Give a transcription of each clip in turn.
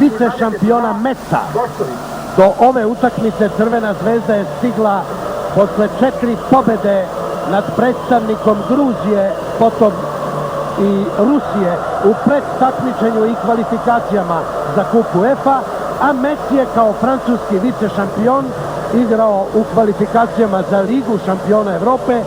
vice šampiona Metsa. Do ove utakmice Crvena zvezda je stigla posle 4 pobjede nad predstavnikom Gruzije, potom i Rusije u predtakmičenju i kvalifikacijama za kup UEFA, a Metz je kao francuski vice šampion igrao u kvalifikacijama za Ligu šampiona Evrope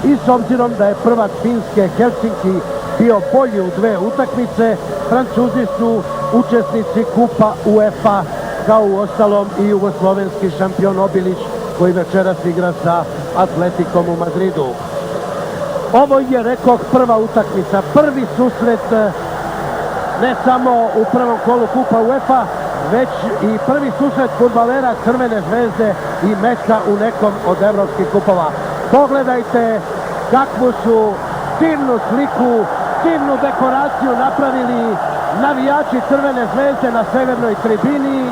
i s obzirom da je prvak Finske Helsinki bio bolji u 2 utakmice, Francuzi su učesnici kupa UEFA, kao u ostalom i jugoslovenski šampion Obilić koji večeras igra sa Atletikom u Madridu. Ovo je, rekoh, prva utakmica, prvi susret ne samo u prvom kolu kupa UEFA, već i prvi susret fudbalera Crvene zvezde i Metsa u nekom od evropskih kupova. Pogledajte kakvu su divnu sliku, divnu dekoraciju napravili navijači Crvene zvezde na severnoj tribini.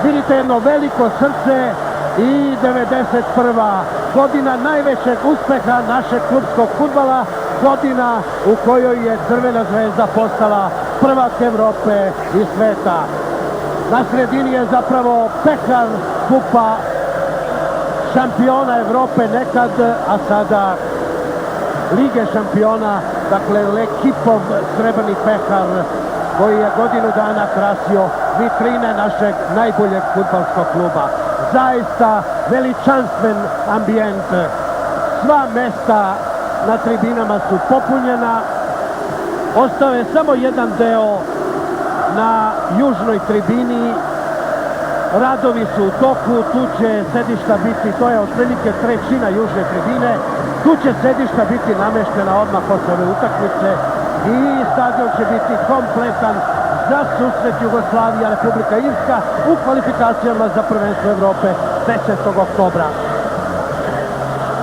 Vidite jedno veliko srce i 91. godina najvećeg uspeha našeg klubskog fudbala, godina u kojoj je Crvena zvezda postala prvak Evrope i sveta. Na sredini je zapravo pehar kupa šampiona Evrope nekad, a sada Lige šampiona, dakle L'Ekipov srebrni pehar koji je godinu dana krasio vitrine našeg najboljeg fudbalskog kluba. Zaista veličanstven ambijent. Sva mesta na tribinama su popunjena. Ostao je samo jedan deo na južnoj tribini. Radovi su u toku, tu će sedišta biti, to je otprilike 1/3 južne tribine, tu će sedišta biti nameštena odmah posle ove utakmice i stadion će biti kompletan za susret Jugoslavija, Republika Irska u kvalifikacijama za prvenstvo Evrope 10. oktobra.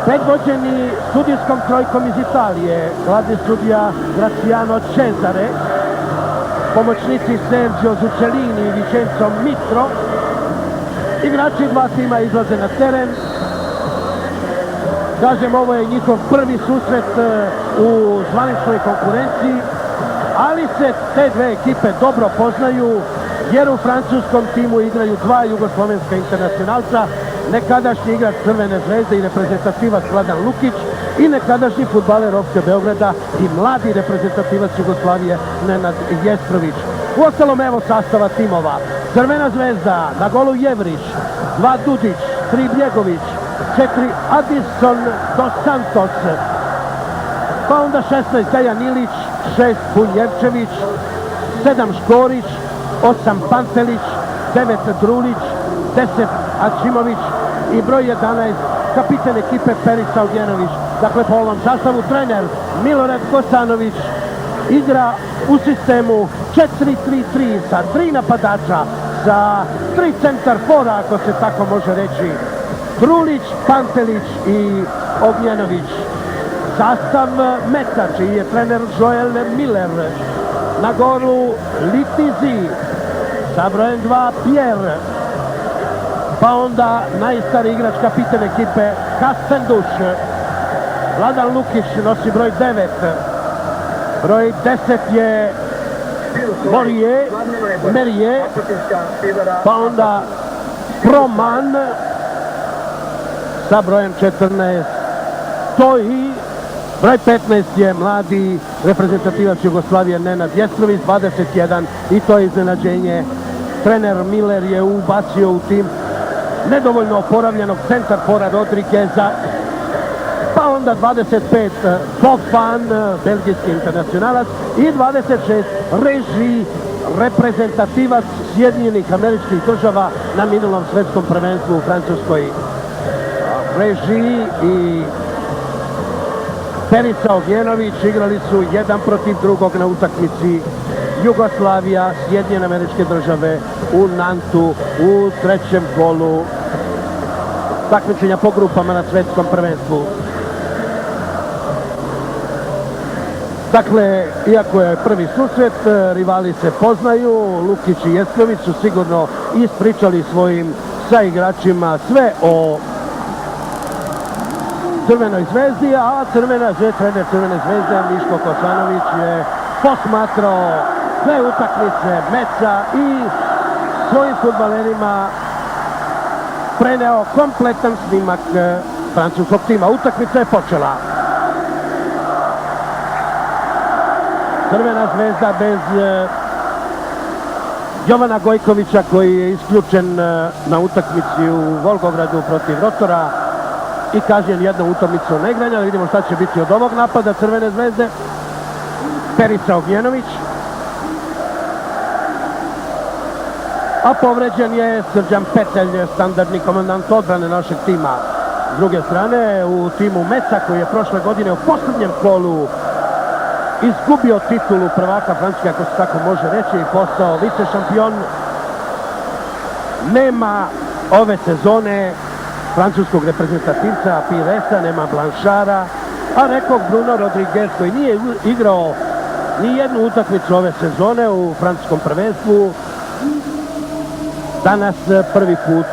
Predvođeni sudijskom trojkom iz Italije, glavni sudija Graziano Cesare, pomoćnici Sergio Zuccellini i Vincenzo Mitro, igrači 2 tima izlaze na teren. Kažem, ovo je njihov prvi susret u zvaničnoj konkurenciji, ali se te 2 ekipe dobro poznaju, jer u francuskom timu igraju 2 jugoslovenska internacionalca, nekadašnji igrač Crvene zvezde i reprezentativac Vladan Lukić i nekadašnji fudbaler Ofke Beograda i mladi reprezentativac Jugoslavije Nenad Jestrović. Uostalom, evo sastava timova. Crvena zvezda, na golu Jevrić, 2 Dudić, 3 Bjegović, 4 Adison dos Santos, pa onda 16 Dejan Ilić, 6 Bunjevčević, 7 Škorić, 8 Pantelić, 9 Drulić, 10 Ačimović i broj 11 kapiten ekipe Perica Ognjenović. Dakle, po ovom sastavu trener Milorad Kosanović igra u sistemu 4-3-3 sa 3 napadača, sa 3 centarfora, ako se tako može reći, Drulić, Pantelić i Ognjenović. Sastav Metsa, čiji je trener Joel Miller. Na golu Litizi, sa brojem 2 Pierre, pa onda najstari igrač kapiten ekipe Kastenduš. Vladan Lukić nosi broj 9, broj 10 je Merije, pa onda Proman sa brojem 14 Toji, broj 15 je mladi reprezentativac Jugoslavije Nenad Jestrović, 21, i to je iznenađenje. Trener Miller je ubacio u tim nedovoljno oporavljenog centarfora Rodrigueza, pa onda 25 Fofan, belgijski internacionalac, i 26 Reži, reprezentativac Sjedinjenih Američkih Država na minulom svetskom prvenstvu u Francuskoj. Reži i Perica Ognjenović igrali su jedan protiv drugog na utakmici Jugoslavija, Sjedinjene Američke Države u Nantu u 3. kolu takmičenja po grupama na svetskom prvenstvu. Dakle, iako je prvi susret, rivali se poznaju. Lukić i Jestrović su sigurno ispričali svojim saigračima sve o Crvenoj zvezdi, a trener Crvene zvezde Miško Kosanović je posmatrao sve utakmice Metza i svojim fudbalerima preneo kompletan snimak francuskog tima. Utakmica je počela. Crvena zvezda bez Jovana Gojkovića koji je isključen na utakmici u Volgogradu protiv Rotora i kažnjen jednom utakmicom neigranja. Vidimo šta će biti od ovog napada Crvene zvezde. Perica Ognjenović. A povređen je Srđan Petelj, standardni komandant odbrane našeg tima. S druge strane, u timu Metza koji je prošle godine u posljednjem kolu izgubio titulu prvaka Francuske, ako se tako može reći, i postao vice šampion, nema ove sezone francuskog reprezentativca Piresa, nema Blanchara, a rekao Bruno Rodriguez koji nije igrao ni jednu utakmicu ove sezone u francuskom prvenstvu, danas prvi put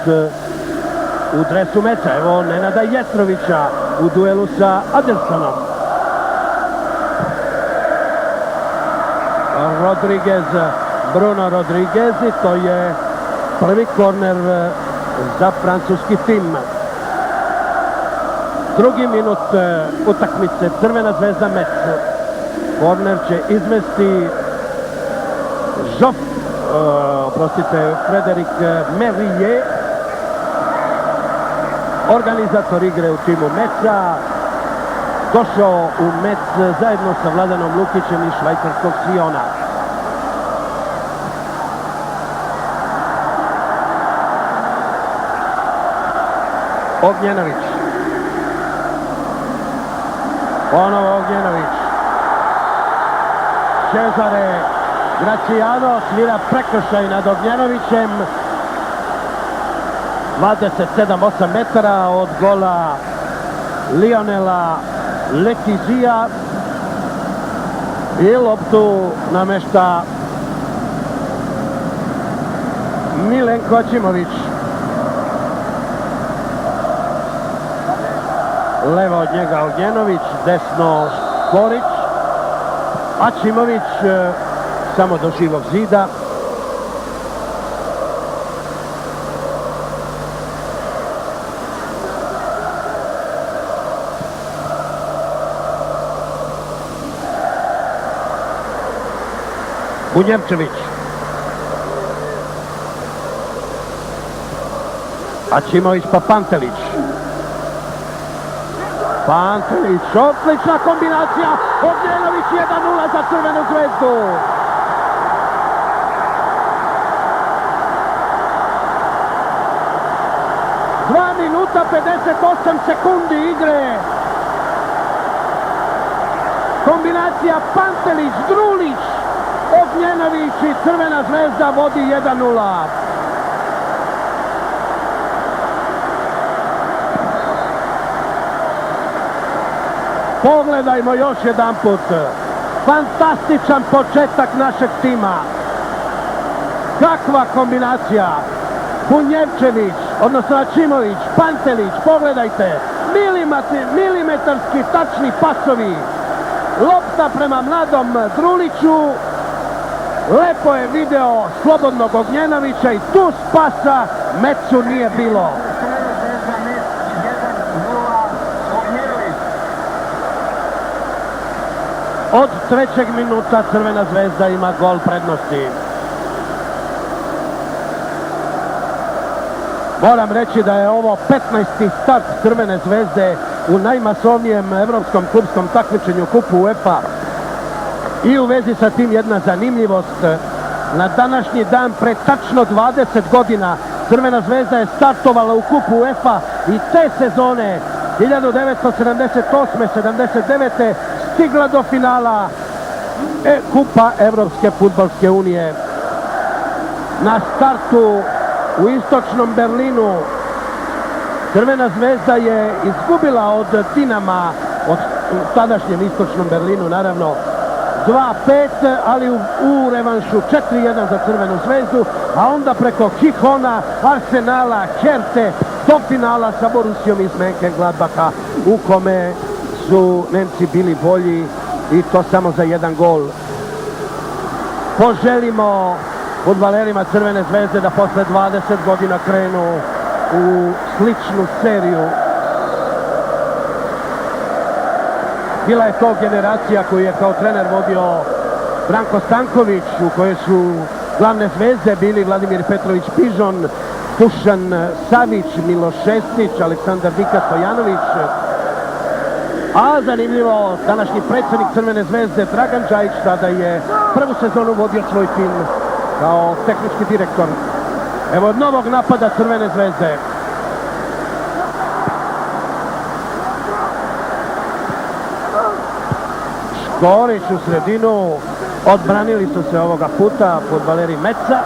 u dresu Metza. Evo Nenada Jetrovića u duelu sa Adelsonom. Rodriguez, Bruno Rodriguez, i to je prvi korner za francuski tim. Drugi minut utakmice Crvena zvezda Metz. Korner će izvesti Frédéric Merrier, organizator igre u timu Metza, došao u Metz zajedno sa Vladanom Lukićem iz švajcarskog Siona. Ognjenović. Ponovo Ognjenović. Cesare Graciano svira prekršaj nad Ognjenovićem. 27-8 metara od gola Lionela Letizija i loptu namešta Milenko Ačimović. Levo od njega Ognjenović, desno Škorić. Ačimović samo do živog zida. Bunjevčević. Ačimović pa Pantelić. Pantelić, odlična kombinacija. Ognjenović 1:0 za Crvenu zvezdu. Dva minuta 58 sekundi igre. Kombinacija Pantelić-Drulić. Ognjenović i Crvena zvezda vodi 1:0. Pogledajmo još jedan put. Fantastičan početak našeg tima. Kakva kombinacija. Bunjevčević, odnosno Ačimović, Pantelić, pogledajte. Milimetarski tačni pasovi. Lopta prema mladom Druliću. Lepo je video slobodnog Ognjenovića i tu spasa Metzu nije bilo. Od 3. minuta Crvena zvezda ima gol prednosti. Moram reći da je ovo 15. start Crvene zvezde u najmasovnijem evropskom klubskom takmičenju Kupu UEFA. I u vezi sa tim jedna zanimljivost. Na današnji dan pre tačno 20 godina Crvena zvezda je startovala u Kupu UEFA i te sezone 1978-79 stigla do finala Kupa Evropske fudbalske unije. Na startu u istočnom Berlinu Crvena zvezda je izgubila od Dinama, od tadašnjem istočnom Berlinu naravno, 2:5, ali u revanšu 4:1 za Crvenu zvezdu, a onda preko Gijona, Arsenala, Herte do finala sa Borussijom iz Mönchengladbacha u kome su Nemci bili bolji i to samo za 1 gol. poželimo fudbalerima Crvene zvezde da posle 20 godina krenu u sličnu seriju. Bila je to generacija koju je kao trener vodio Branko Stanković, u kojoj su glavne zvezde bili Vladimir Petrović Pižon, Dušan Savić, Miloš Šestić, Aleksandar Dika Stojanović. A zanimljivo, današnji predsjednik Crvene zvezde Dragan Džajić tada je prvu sezonu vodio svoj tim kao tehnički direktor. Evo od novog napada Crvene zvezde. Škorić u sredinu, odbranili su se ovoga puta fudbaleri Meca.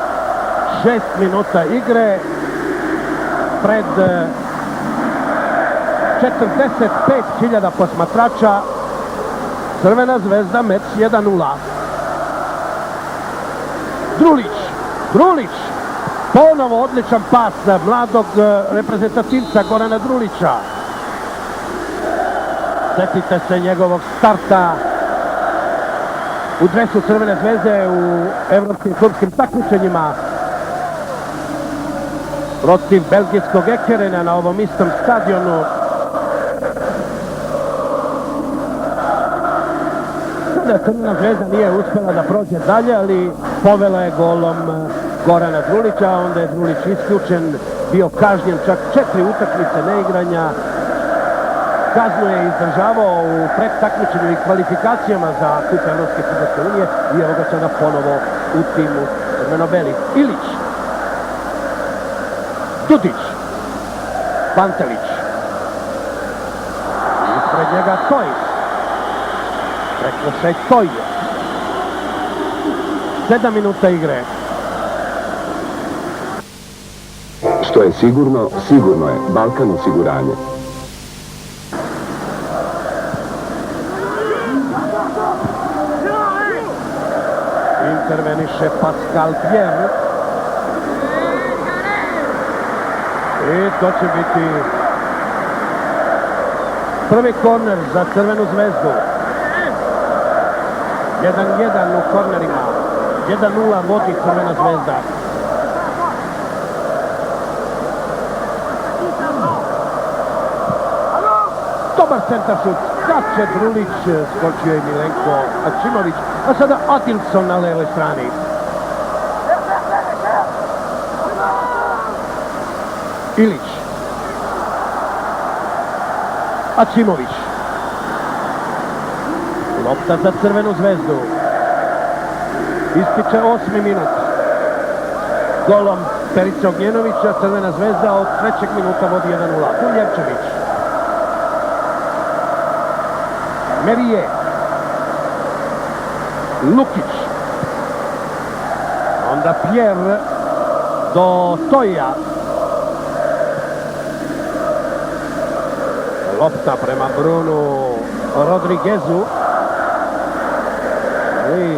6 minuta igre pred 45.000 posmatrača. Crvena zvezda, Mec 1:0. Drulić, ponovo odličan pas mladog reprezentativca Gorana Drulića. Sjetite se njegovog starta u dresu Crvene zvezde u evropskim klubskim takmičenjima protiv belgijskog Ekerena na ovom istom stadionu. Sada Crvena zvezda nije uspjela da prođe dalje, ali povela je golom Gorana Drulića, onda je Drulić isključen, bio kažnjen čak 4 utakmice neigranja. Kaznu je izdržavao u predtakmičenju i kvalifikacijama za kup Evropske fudbalske unije i evo ga sada ponovo u timu crveno-belih. Ilić, Dudić, Pantelić, ispred njega Toj, prekršaj Toj. 7 minuta igre. Što je sigurno, sigurno je. Balkan osiguranje. Interveniše Pascal Pierre. I to će biti prvi korner za Crvenu zvezdu. 1:1 u kornerima. 1:0 vodi Crvena zvezda. Dobar centaršut. Skače Drulić, skočio je Milenko Ačimović, a sada Adilson na levoj strani. Ilić. Ačimović. Lopta za Crvenu zvezdu. Ističe 8. minut. Golom Perice Ognjenovića Crvena zvezda od 3. minuta vodi 1:0. Kuljevčević. Merije. Lukić. Onda Pierre do Toja. Lopta prema Brunu Rodriguezu. I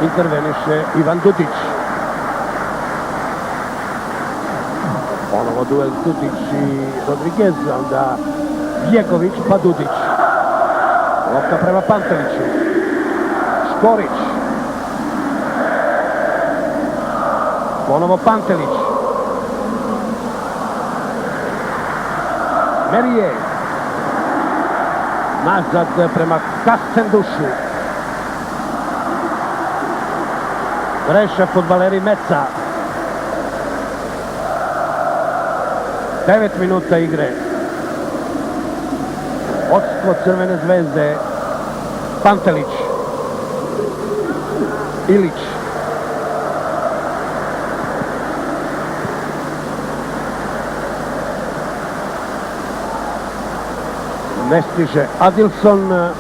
interveniše Ivan Dudić. Ponovo duel Dudić i Rodriguez, onda Bjegović pa Dudić. Lopta prema Panteliću. Škorić. Ponovo Pantelić. Merije. Nazad prema Kascendušu. Greše fudbaleri Meca. 9 minuta igre. Vodstvo Crvene zvezde. Pantelić. Ilić. Ne stiže Adilson.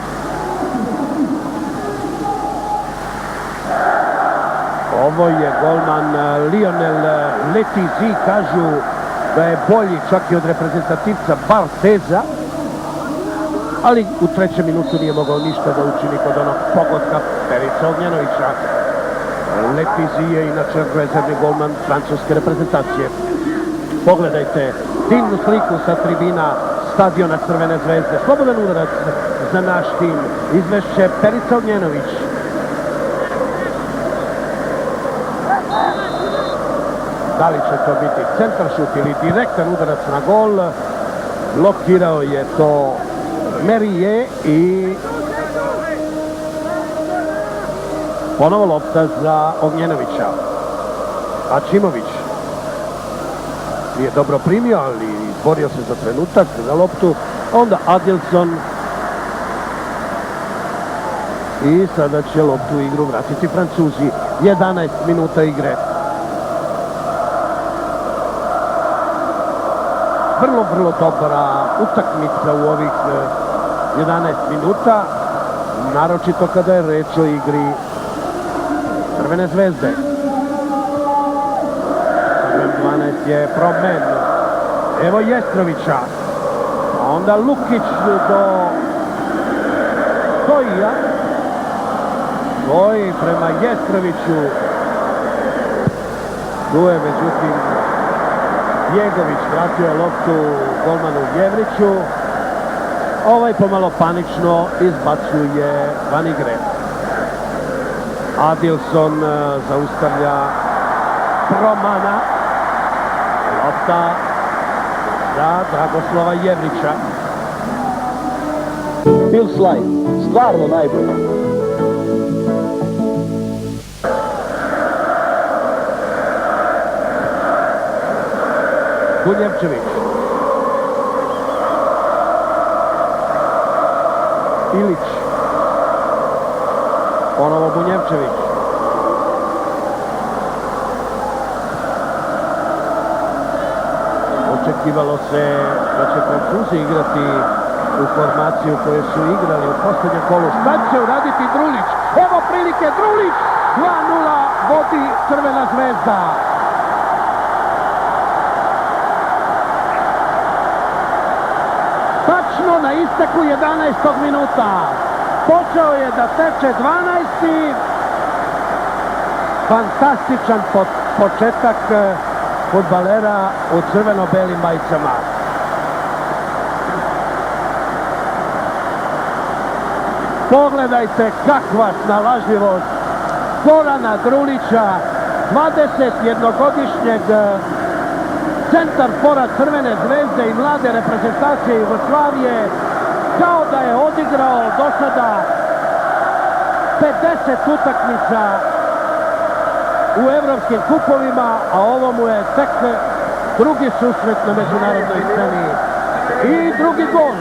Ovo je golman Lionel Letizi, kažu da je bolji čak i od reprezentativca Barteza, ali u 3. minutu nije mogao ništa da učini kod onog pogotka Perice Ognjenovića. Letizi je inače rezervni golman francuske reprezentacije. Pogledajte divnu sliku sa tribina stadiona Crvene zvezde. Slobodan udarac za naš tim. Izvešće Perica Ognjenović. Da li će to biti centaršut ili direktan udarac na gol, blokirao je to Merije i ponovo lopta za Ognjenovića. Ačimović nije dobro primio, ali izborio se za trenutak za loptu. Onda Adilson. I sada će loptu u igru vratiti Francuzi. 11 minuta igre. Vrlo dobra utakmica u ovih 11 minuta. Naročito kada je reč o igri Crvene zvezde. 12 je promen. Evo Jestrovića. Onda Lukić do Stojija. Stoji prema Jestroviću. Tu je međutim Bjegović vratio loptu golmanu Jevriću. Ovaj pomalo panično izbacuje van igre. Adilson zaustavlja Promana. Lopta za Dragoslava Jevrića. Bill Slide, stvarno najbolji. Bunjevčević. Ilić. Ponovo Bunjevčević. Očekivalo se da će Francuzi igrati u formaciju koju su igrali u posljednjem kolu. Šta će uraditi Drulić? Evo prilike, Drulić! 2:0 vodi Crvena zvezda. Tačno na isteku 11. minuta. Počeo je da teče 12. Fantastičan početak fudbalera u crveno-belim majicama. Pogledajte kakva snalažljivost Gorana Drulića, 21-godišnjeg centar fora Crvene zvezde i mlade reprezentacije Jugoslavije, kao da je odigrao do sada 50 utakmica u evropskim kupovima, a ovo mu je tek drugi susret na međunarodnoj sceni i drugi gol.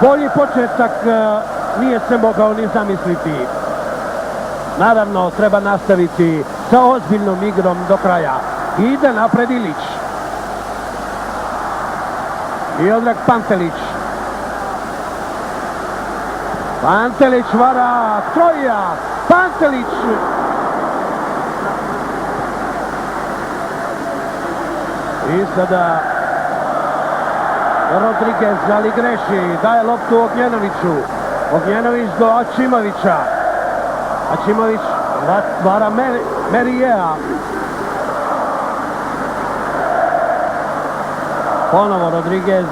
Bolji početak nije se mogao ni zamisliti. Naravno, treba nastaviti sa ozbiljnom igrom do kraja. Ide napred Ilić. Miodrag Pantelić. Pantelić vara Troja. Pantelić. I sada Rodriguez, ali greši, daje loptu Ognjenoviću. Ognjenović do Ačimovića. Ačimović vara Merijea. Ponovo Rodriguez,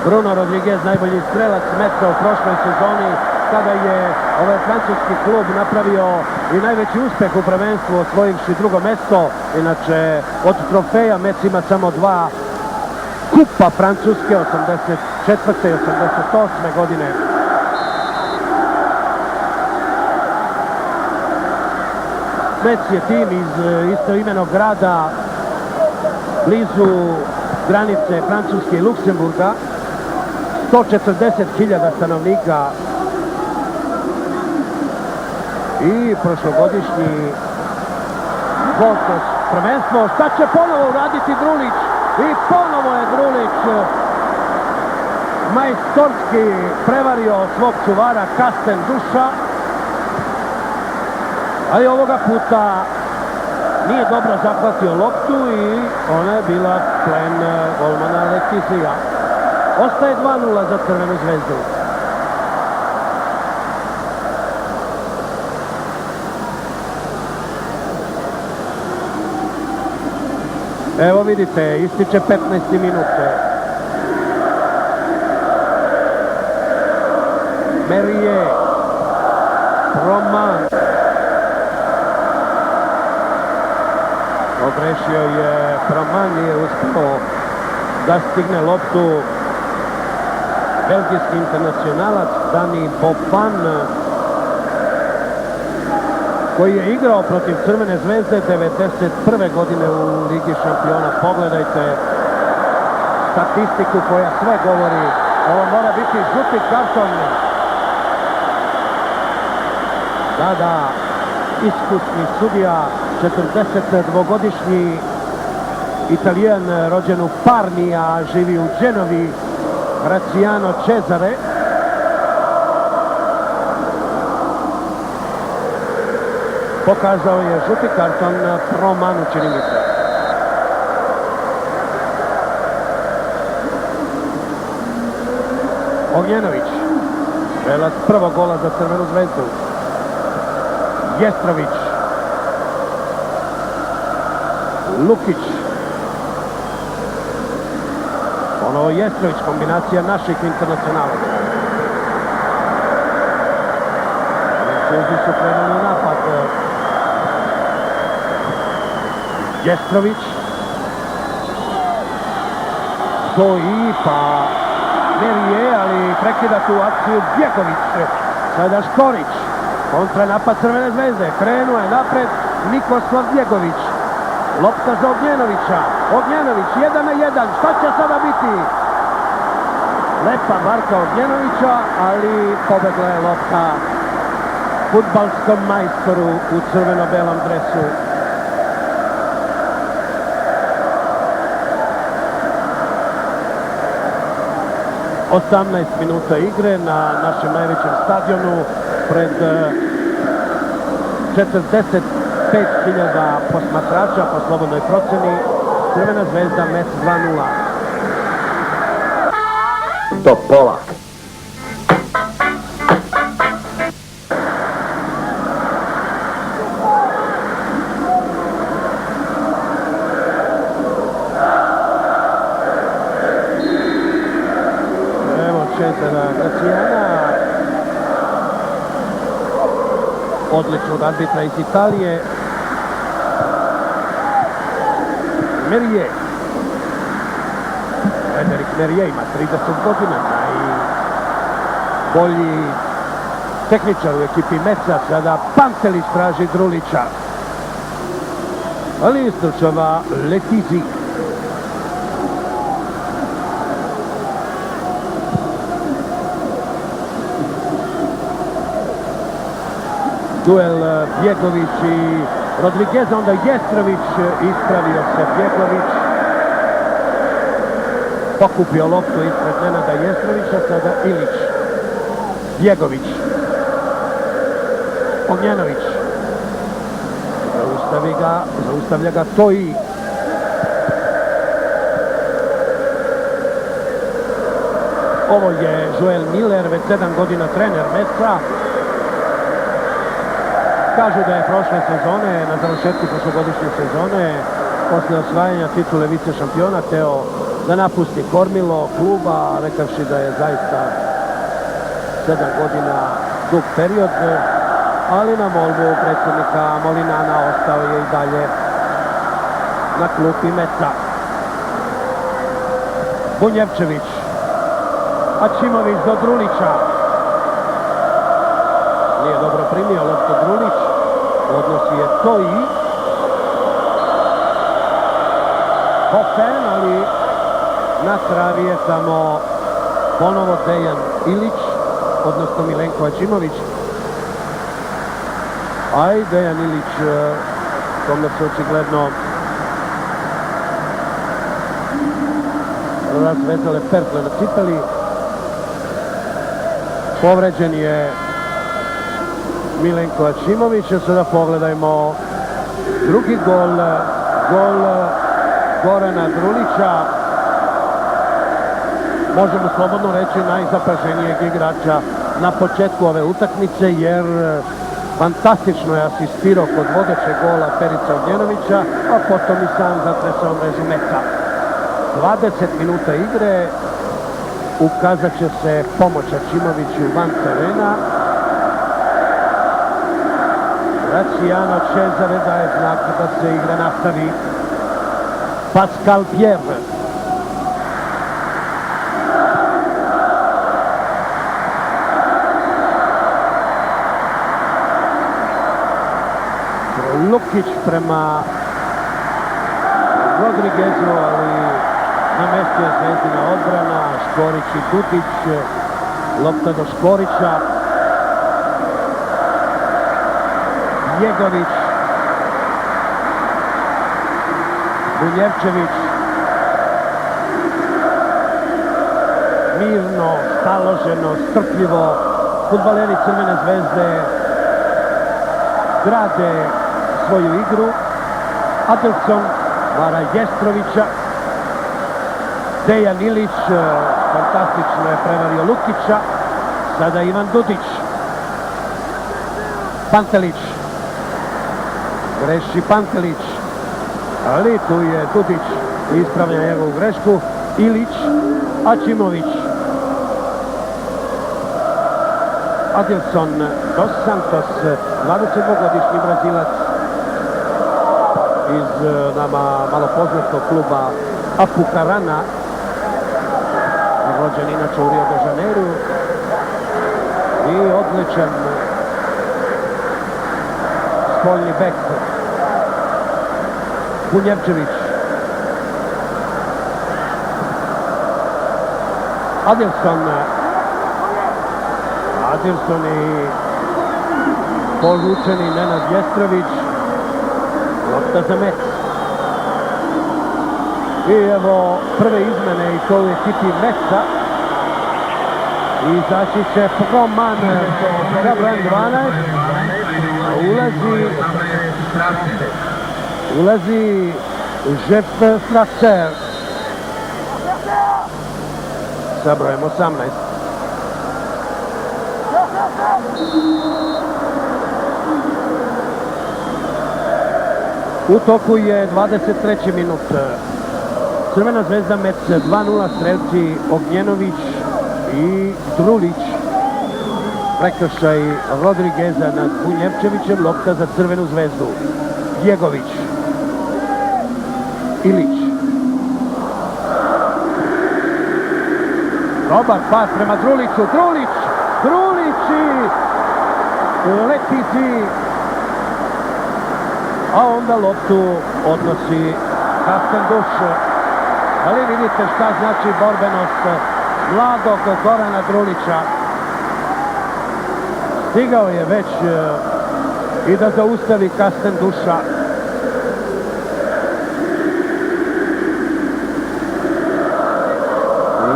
Bruno Rodriguez, najbolji strelac metka u prošloj sezoni, kada je ovaj francuski klub napravio i najveći uspeh u prvenstvu, osvojivši drugo mesto. Inače, od trofeja Mec ima samo 2 kupa Francuske, 84. i 88. godine. Mec je tim iz istoimenog grada blizu granice Francuske i Luksemburga. 140.000 stanovnika i prošlogodišnji Voltos prvenstvo. Šta će ponovo uraditi Drulić? I ponovo je Drulić majstorski prevario svog čuvara Kasten Duša, ali ovoga puta nije dobro zahvatio loptu i ona je bila plen golmana Letizija. Ostaje 2:0 za Crvenu zvezdu. Evo vidite, ističe 15. minut. Merije, Roman. Ogrešio je Roman, nije uspio da stigne loptu belgijski internacionalac Dani Bofan, koji je igrao protiv Crvene zvezde 1991. godine u Ligi šampiona. Pogledajte statistiku koja sve govori. Ovo mora biti žuti karton. Da, iskusni sudija, 42-godišnji Italijan, rođen u Parmi, a živi u Genovi, Graziano Cesare. Pokazao je žuti karton Romanu, čini mi se. Ognjenović, strelac prvog gola za Crvenu zvezdu. Jestrović, Lukić, ponovo Jestrović, kombinacija naših internacionalaca. Francuzi su krenuli u napad. Jestrović stoji, pa Merije, ali prekida tu akciju Bjeković. Sada Škorić, kontra napad Crvene zvezde, krenuo je napred Nikoslav Bjegović. Lopta za Ognjenovića, Ognjenović 1-1, šta će sada biti? Lepa marka Ognjenovića, ali pobegla je lopta fudbalskom majstoru u crveno-belom dresu. Osamnaest minuta igre na našem najvećem stadionu pred 45.000 posmatrača po slobodnoj proceni. Crvena zvezda Metz 2:0. Topola. Evo Cesara Graziana, odličnog arbitra iz Italije. Merije, Frederik Merije ima 30 godina, najbolji tehničar u ekipi Metza. Sada Pantelić traži Drulića, ali istrčava Letizi. Duel Bjegović i Rodriguez, onda Jestrović, ispravio se Bjegović. Pokupio loptu ispred Nenada Jestrovića, sada Ilić. Bjegović. Ognjenović. Zaustavlja ga Toji. Ovo je Joel Miller, već 7 godina trener Metza. Kažu da je prošle sezone, na završetku prošlogodišnje sezone, posle osvajanja titule vice šampiona, teo da napusti kormilo kluba, rekavši da je zaista 7 godina dug period, ali na molbu predsjednika Molinana ostao je i dalje na klupi Metza. Bunjevčević, Ačimović do Drulića. Nije dobro primio loptu Drulić, odnosi je Toji. Hofen, ali na travi je samo ponovo Dejan Ilić, odnosno Milenko Ačimović. A i Dejan Ilić, kome se očigledno razvezale pertle na cipeli. Povređen je Milenko Ačimović. Sada pogledajmo drugi gol Gorana Drulića. Možemo slobodno reći najzapaženijeg igrača na početku ove utakmice, jer fantastično je asistirao kod vodećeg gola Perica Ognjenovića, a potom i sam zatresao mrežu Meca. 20 minuta igre, ukazat će se pomoć Ačimoviću van terena. Graciano Cesare daje znak da se igra nastavi. Pascal Pierre. Lukić prema Rodriguezu, ali na mjestu je Zvezdina odbrana. Škorić i Dudić, lopta do Škorića. Jegović, Bunjevčević, mirno, staloženo, strpljivo, fudbaleri Crvene Zvezde grade svoju igru. Adelson vara Jestrovića, Dejan Ilić fantastično je prevario Lukića, sada Ivan Dudić. Pantelić, greši Pantelić, ali tu je Dudić, ispravlja njegovu grešku. Ilić, Ačimović, Adilson dos Santos, 22-godišnji Brazilac iz nama malo poznatog kluba Apucarana, rođen inače u Rio de Janeiru i odličan spoljni bek. Bunjevčević, Adilson i povučeni Nenad Jestrović, lopta za Mec. I evo prve izmene i to u ekipi Meca. Izaći će Proman za broj 12. Ulazi Jeff Strasser sa brojem 18. U toku je 23. minut. Crvena Zvezda Mec 2:0, strelci Ognjenović i Drulić. Prekršaj Rodrigueza nad Bunjevčevićem, lopta za Crvenu Zvezdu. Jegović, Ilić. Dobar pas prema Druliću, Drulić i Letizi. A onda loptu odnosi Kastenduš. Ali vidite šta znači borbenost mladog Gorana Drulića. Stigao je već i da zaustavi Kastenduša.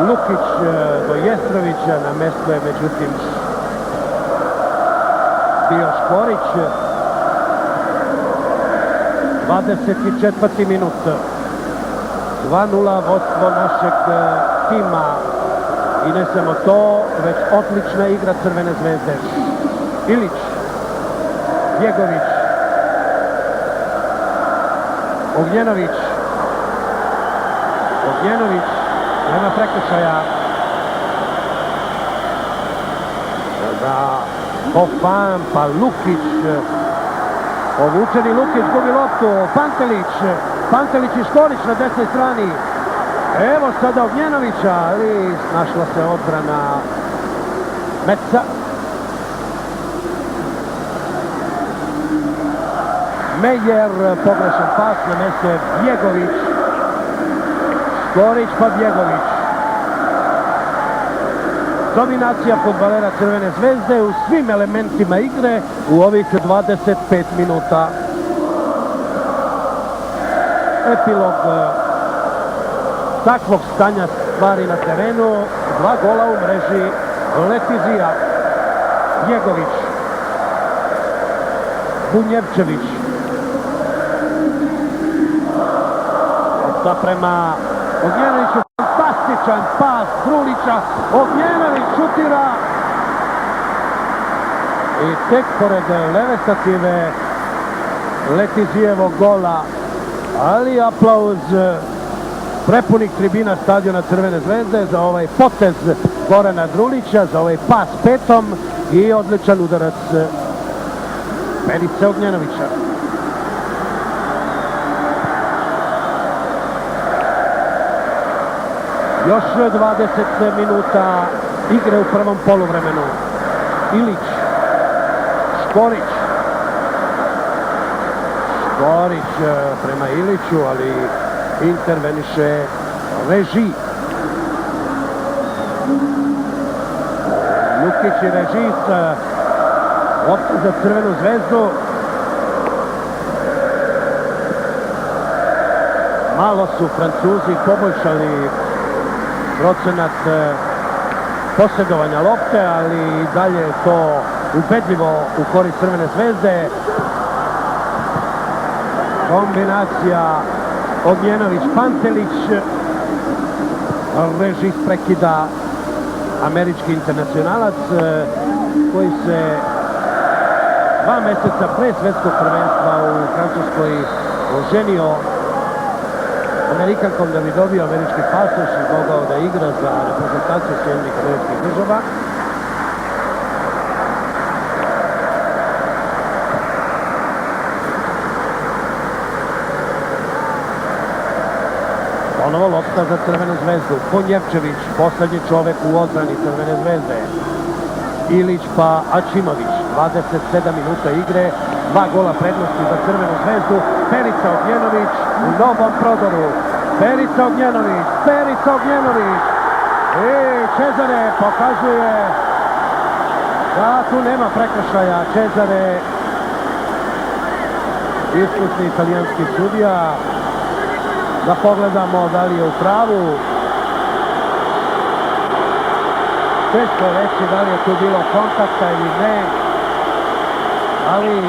Lukić do Jestrovića, na mjestu je međutim bio Škorić. 24. minut. 2:0 vodstvo našeg tima. I ne samo to, već odlična igra Crvene Zvezde. Ilić, Jegović, Ognjenović, nema prekršaja. Za Hofan, pa Lukić, povučeni Lukić gubi loptu, Pantelić i Škorić na desnoj strani. Evo sada Ognjenovića, ali snašla se odbrana Meca. Mejer, pogrešan pas, na mjestu je Bjegović. Škorić pa Bjegović. Dominacija fudbalera Crvene Zvezde u svim elementima igre u ovih 25 minuta. Epilog takvog stanja stvari na terenu, 2 gola u mreži Letizija, Jegović, Bunjevčević. Lopta prema Ognjenoviću, fantastičan pas Drulića, Ognjenović šutira I tek pored leve stative Letizijevog gola, ali aplauz prepunih tribina stadiona Crvene zvezde za ovaj potez Gorana Drulića, za ovaj pas petom i odličan udarac Perice Ognjenovića. Još 20 minuta igre u prvom poluvremenu. Ilić, Škorić prema Iliću, ali interveniše Reži. Lukić i Reži sa loptu za Crvenu zvezdu. Malo su Francuzi poboljšali procenat posjedovanja lopte, ali dalje je to ubedljivo u korist Crvene zvezde. Kombinacija Ognjenović-Pantelić. Režis prekida američki internacionalac koji se 2 mjeseca pre svjetskog prvenstva u Francuskoj oženio Amerikankom da bi dobio američki pasoš i mogao da igra za reprezentaciju Sjedinjenih Američkih Država. Ponovo lopta za Crvenu zvezdu. Konjevčević, posljednji čovjek u odbrani Crvene zvezde. Ilić pa Ačimović. 27 minuta igre, 2 gola prednosti za Crvenu zvezdu. Perica Ognjenović u novom prodoru. Perica Ognjenović. I Cezare pokazuje da tu nema prekršaja. Cezare, iskusni italijanski sudija. Da pogledamo da li je u pravu. Teško je reći da li je tu bilo kontakta ili ne, ali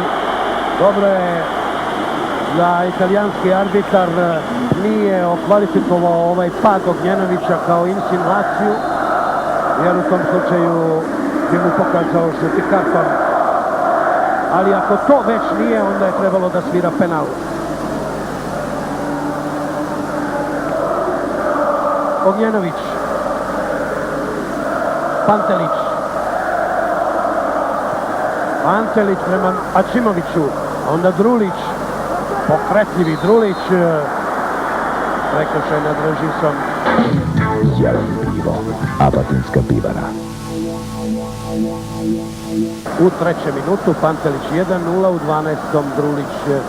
dobro je da italijanski arbitar nije okvalifikovao ovaj pad Ognjenovića kao insinuaciju, jer u tom slučaju bi mu pokazao žuti karton. Ali ako to već nije, onda je trebalo da svira penal. Ognjenović, Pantelić prema Ačimoviću, onda Drulić, pokretljivi Drulić, prekršaj nad Režisom. Jedan pivo, Apatinska pivara. U 3. minutu Pantelić 1-0, u 12. Drulić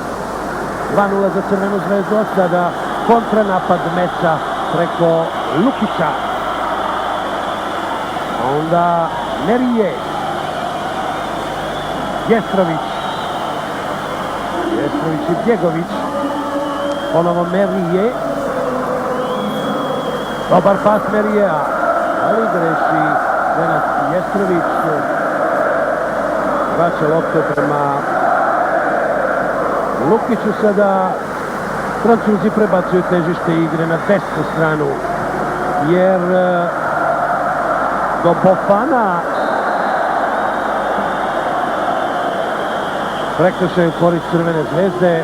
2-0 za Crvenu zvezdu, a sada kontranapad Meca preko Lukića. Onda Merije. Jestrović i Bjegović. Ponovo Merije. Dobar pas Merijea, ali greši Nenad Jestrović. Vraća loptu prema Lukiću. Sada Francuzi prebacuju težište igre na desnu stranu, jer do Bofana prekršaj u korist Crvene zvezde.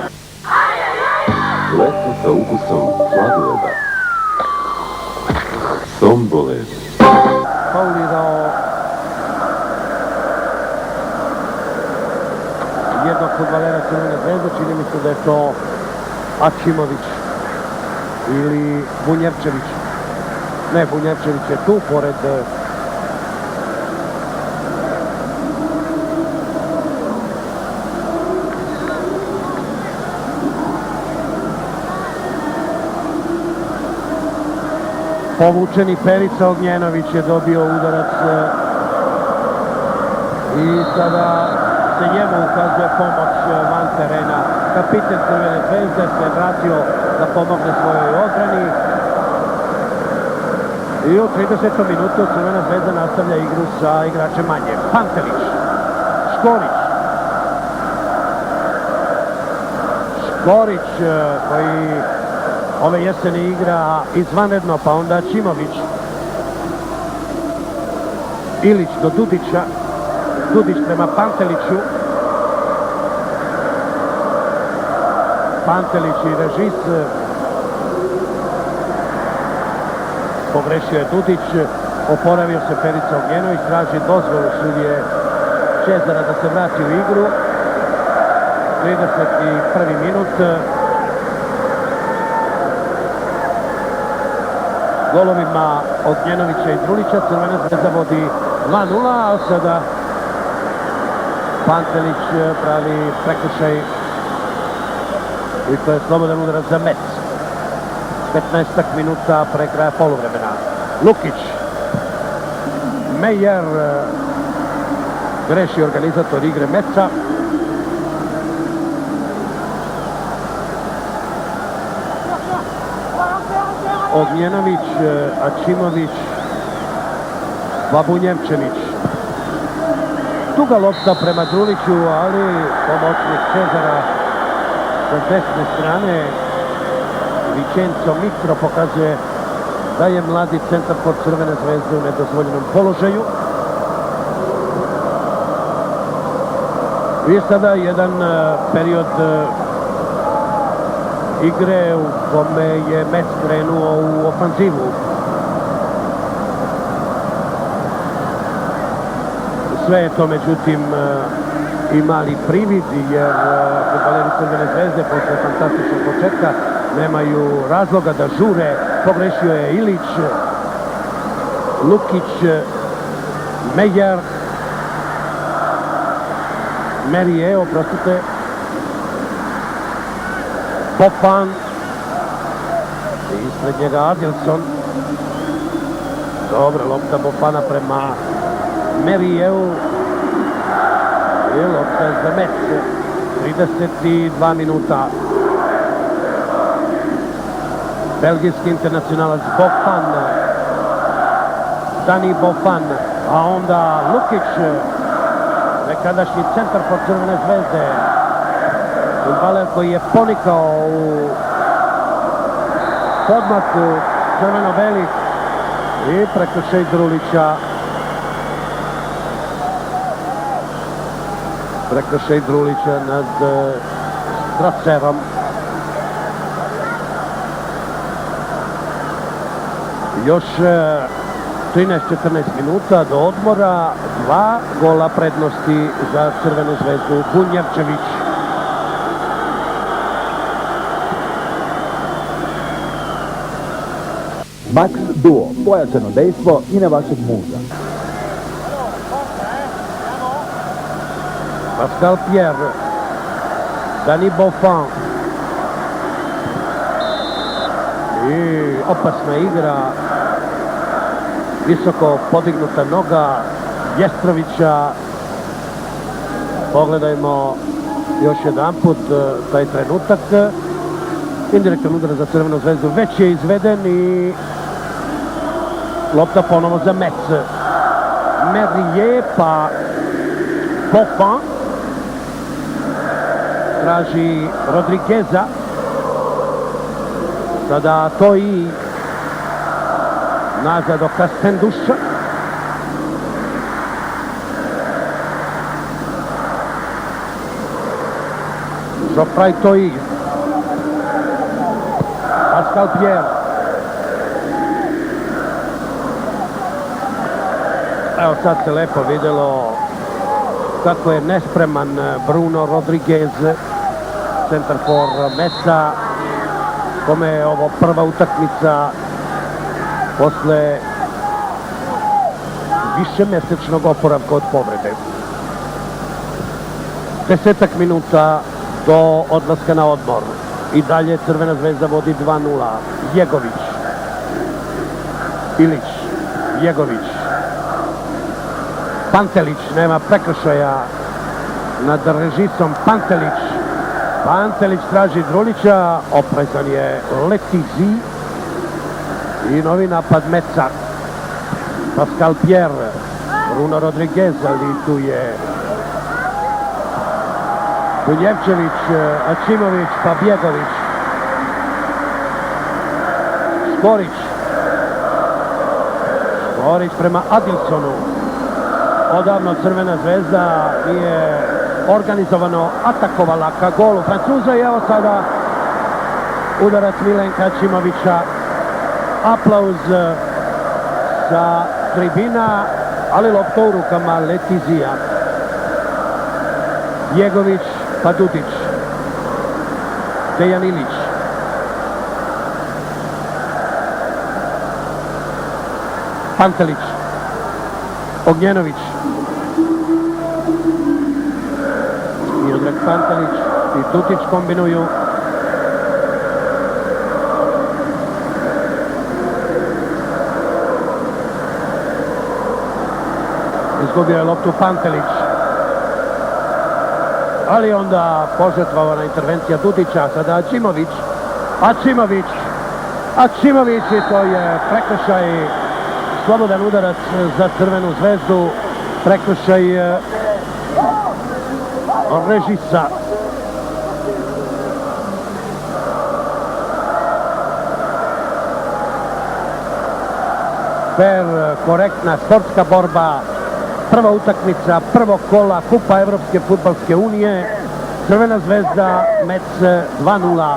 Leto sa ukusom sladoleda. Sombole. Faulirao jednog fudbalera Crvene zvezde, čini mi se da je to Ačimović ili Bunjevčević. Ne, Bunjevčević je tu pored povučeni Perica Ognjenović je dobio udarac i sada se njemu ukazuje pomoć van terena. Kapiten Crvene zvezde se vratio da pomogne svojoj odbrani. I u 30. minutu Crvena zvezda nastavlja igru sa igračem manje. Pantelić, Škorić koji ove jeseni igra izvanredno, pa onda Ačimović. Ilić do Dudića. Dudić prema Panteliću. Pantelić i Režis. Pogrešio je Dudić. Oporavio se Perica Ognjenović. Traži dozvolu sudije Čezara da se vrati u igru. 31. minut. Golovima Ognjenovića i Drulića Crvena Zvezda vodi 2:0, a sada Pantelić pravi prekršaj i to je slobodan udarac za Metz. 15 minuta pre kraja poluvremena. Lukić, Mejer, greši organizator igre Metza. Ognjenović, Ačimović, Babunjevčević. Duga lopta prema Druliću, ali pomoćnik Čezara sa desne strane Vicenzo Mitro pokazuje da je mladi centarfor Crvene Zvezde u nedozvoljenom položaju. I sada jedan period igre u kome je Metz krenuo u ofanzivu. Sve je to međutim i mali privid, jer fudbaleri Crvene Zvezde posle fantastičnog početka nemaju razloga da žure. Pogrešio je Ilić, Lukić, Mejer, Merije, oprostite, Popan, ispred njega Adilson. Dobra lopta Bofana prema Merijevu i lopta je za Metz. 32 minuta. Belgijski internacionalac Bofan, Dani Bofan, a onda Lukić, nekadašnji centarfor Crvene Zvezde, fudbaler koji je ponikao u podmlaku crveno-belih, i prekršaj Drulića. Prekršaj Drulića nad Stracerom. Još 13-14 minuta do odmora, 2 gola prednosti za Crvenu Zvezdu. Bunjevčević. Max Duo, pojačano dejstvo i na vašeg muža. Pascal Pierre, Dani Bofan. I opasna igra, visoko podignuta noga Jestrovića. Pogledajmo još jedan put taj trenutak. Indirektan udar za Crvenu Zvezdu već je izveden i lopta ponovo za Metz. Merije pa Bofan. Traži Rodrigueza. Sada to i nazad do Kastenduša. Geoffrey Toji. Pascal Pierre. Evo sad se lepo vidjelo kako je nespreman Bruno Rodriguez, centarfor Metza, kome je ovo prva utakmica posle višemesečnog oporavka od povrede. 10 minuta do odlaska na odmor. I dalje Crvena Zvezda vodi 2:0. Jegović. Ilić. Jegović. Pantelić, nema prekršaja nad Režisom. Pantelić. Pantelić traži Drulića, oprezan je Letizi. I novi napad Metza. Pascal Pierre, Bruno Rodriguez, ali tu je Bunjevčević, Ačimović, pa Bjegović. Škorić. Škorić prema Adilsonu. Odavno Crvena zvezda nije organizovano atakovala ka golu Francuza i evo sada udarac Milenka Aćimovića. Aplauz sa tribina, ali lopta u rukama Letizija. Bjegović pa Dudić. Dejan Ilić. Pantelić. Ognjenović. Miodrag Pantelić i Tutić kombinuju. Izgubio je loptu Pantelić. Ali onda požrtvovana intervencija Dudića, sada Aćimović. Aćimović i to je prekršaj. Slobodan udarac za Crvenu zvezdu. Prekršaj Režisa. Fer, korektna sportska borba. Prva utakmica, prvo kola Kupa Evropske fudbalske unije. Crvena zvezda, Metz 2:0.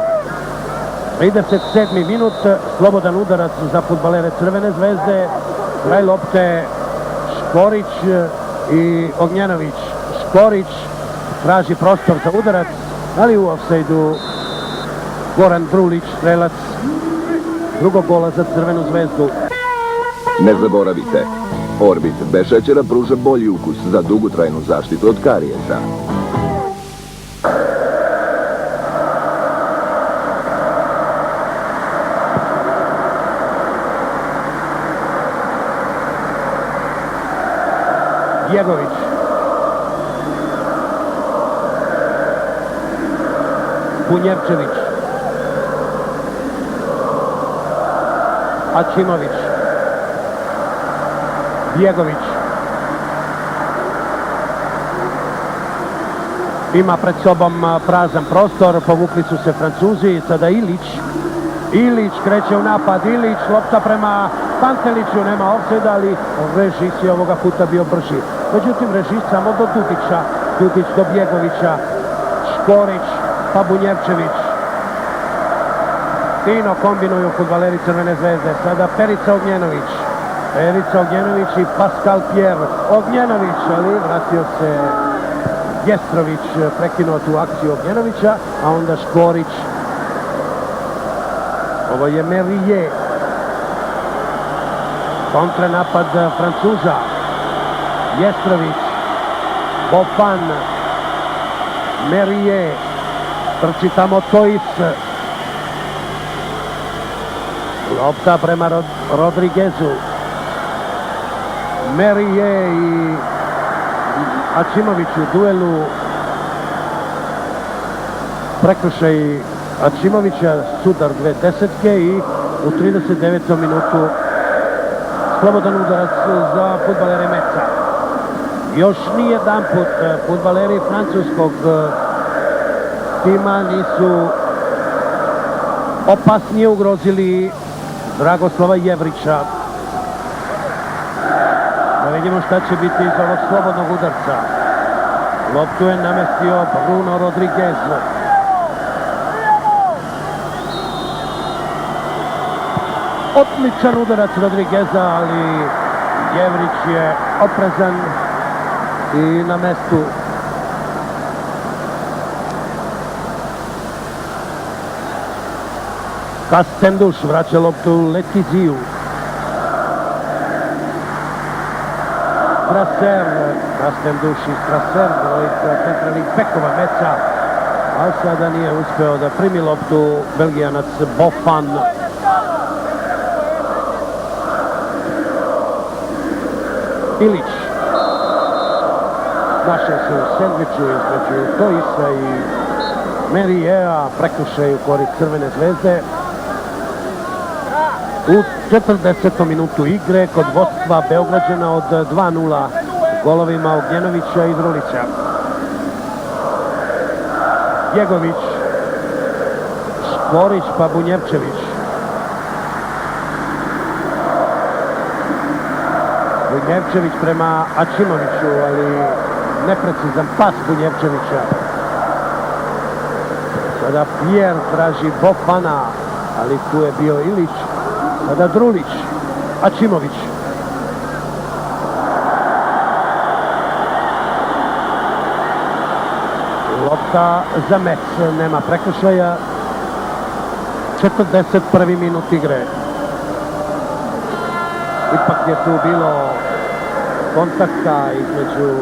37. minut, slobodan udarac za fudbalere Crvene zvezde. Kraj lopte Škorić i Ognjanović. Škorić traži prostor za udarac, ali u ofsajdu Goran Drulić, strelac drugog gola za Crvenu zvezdu. Ne zaboravite, Orbit bez šećera pruža bolji ukus za dugotrajnu zaštitu od karijesa. Bjegović. Bunjevčević. Aćimović. Bjegović. Ima pred sobom prazan prostor, povukli su se Francuzi, sada Ilić. Ilić kreće u napad, Ilić, lopta prema Panteliću, nema ofsajda, ali Režis je ovoga puta bio brži. Međutim, Režis samo do Dudića, Dudić do Bjegovića, Škorić, pa Bunjevčević. Fino kombinuju fudbaleri Crvene zvezde, sada Perica Ognjenović. Perica Ognjenović i Pascal Pierre. Ognjenović, ali vratio se Jestrović, prekinuo tu akciju Ognjenovića, a onda Škorić. Ovo je Merije. Kontranapad Francuza. Jestrović. Bofan. Merije. Trči tamo Tois. Lopta prema Rodriguezu. Merije i Aćimović u duelu. Prekršaj Aćimovića, sudar 2 desetke i u 39. minutu slobodan udarac za fudbalere Metza. Još nijedan put fudbaleri francuskog tima nisu opasnije ugrozili Dragoslava Jevrića. Da vidimo šta će biti iz ovog slobodnog udarca. Loptu je namestio Bruno Rodriguez. Odličan udarac Rodrigueza, ali Jevrić je oprezan i na mestu. Kastenduš vraća loptu Letiziju. Strasser, Kastenduš i Strasser, dvojica centralnih bekova Metza, a sada nije uspeo da primi loptu Belgijanac Bofan. Ilić. Našao se u sendviču između Toisa i Merijea, prekršaj u korist Crvene zvezde. U 40. minutu igre kod vodstva Beograđana od 2:0 golovima Ognjenovića i Drulića. Bjegović, Škorić pa Bunjevčević. Bunjevčević prema Ačimoviću, ali neprecizan pas Bunjevčevića. Sada Pierre traži Bofana, ali tu je bio Ilić. Sada Drulić, Ačimović. Lopta za Metz, nema prekršaja. 41. minut igre. Ipak je tu bilo kontakta između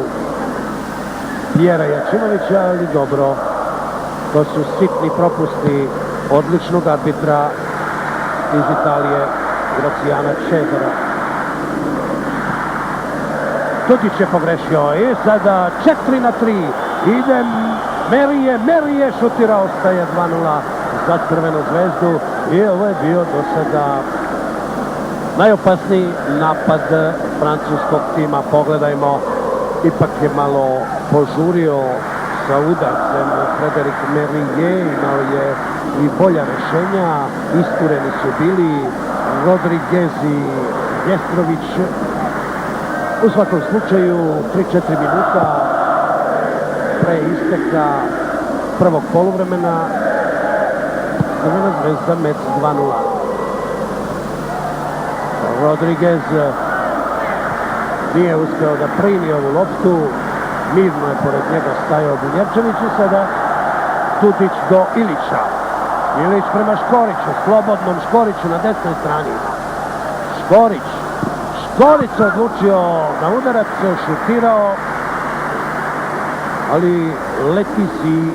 Pjera i Ačimovića, ali dobro. To su sitni propusti odličnog arbitra iz Italije, Gracijana Čedera. Tudić je pogrešio i sada 4-3. Ide Merije šutira, ostaje 2-0 za Crvenu zvezdu i ovo je bio do sada najopasniji napad francuskog tima. Pogledajmo, ipak je malo požurio sa udarcem Frederik Merije, imao je i bolja rešenja, istureni su bili Rodriguez i Jestrović. U svakom slučaju 3-4 minuta pre isteka prvog poluvremena Crvena zvezda Metz 2-0. Rodriguez nije uspeo da primi ovu loptu, mirno je pored njega stajao Bunjevčević i sada Tudić do Ilića. Ilić prema Škoriću, slobodnom Škoriću na desnoj strani. Škorić odlučio na udarac, šutirao, ali Letisi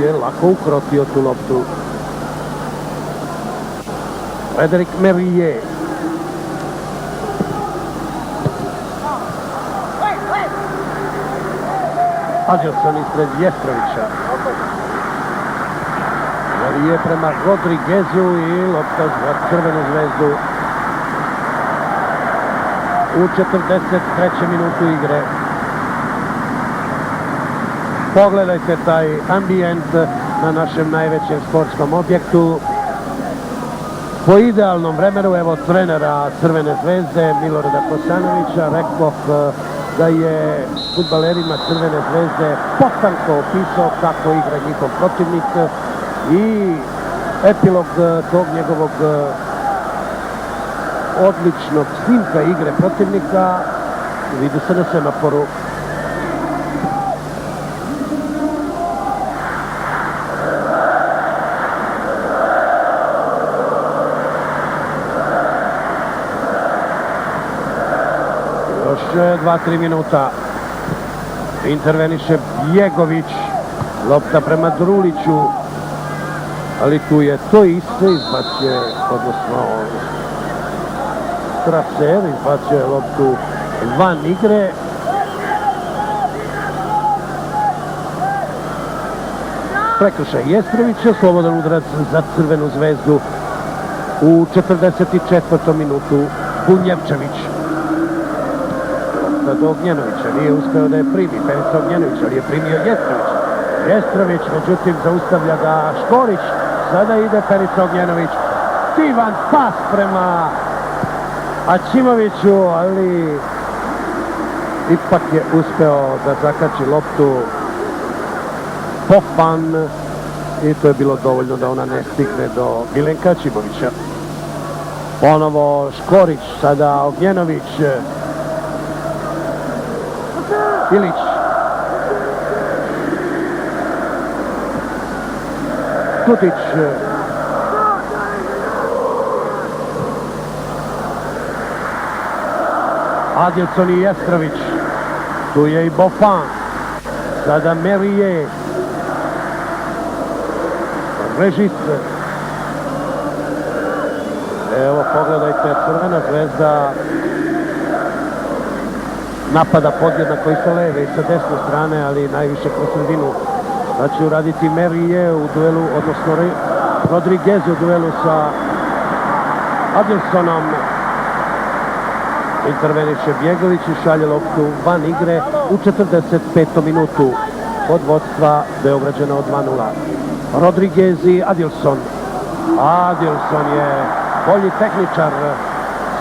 je lako ukrotio tu loptu. Frederik Merije. Adilson ispred Jestrovića. Merije prema Rodriguezu i lopta za Crvenu zvezdu. U 43. minutu igre. Pogledajte taj ambijent na našem najvećem sportskom objektu. Po idealnom vremenu, evo trenera Crvene zvezde Milorada Kosanovića, rekoh da je fudbalerima Crvene zvezde potanko opisao kako igra njihov protivnik i epilog tog njegovog odličnog snimka igre protivnika vidi se na semaforu. Još 2-3 minuta. Interveniše Bjegović. Lopta prema Druliću. Ali tu je to isto izbacio, odnosno Traser izbacio je loptu van igre. Prekršaj Jestrovića, slobodan udarac za Crvenu zvezdu u 44. minutu. Bunjevčević. Do Ognjenovića, nije uspeo da je primi Perica Ognjenović, ali je primio Jestrović, međutim zaustavlja ga Škorić, sada ide Perica Ognjenović, divan pas prema Ačimoviću, ali ipak je uspeo da zakači loptu Bofan i to je bilo dovoljno da ona ne stigne do Milenka Ačimovića. Ponovo Škorić, sada Ognjenović, Ilić. Tudić. Adilson i Jestrović. Tu je i Bofan. Sada Merije. Režis. Evo pogledajte, Crvena zvezda napada podjednako i sa leve i sa desne strane, ali najviše kroz sredinu. Da će uraditi Merije u duelu, odnosno Rodriguez u duelu sa Adilsonom. Interveniše Bjegović i šalje loptu van igre u 45. minutu od vodstva Beograđana od 2-0. Rodriguez i Adilson. Adilson je bolji tehničar,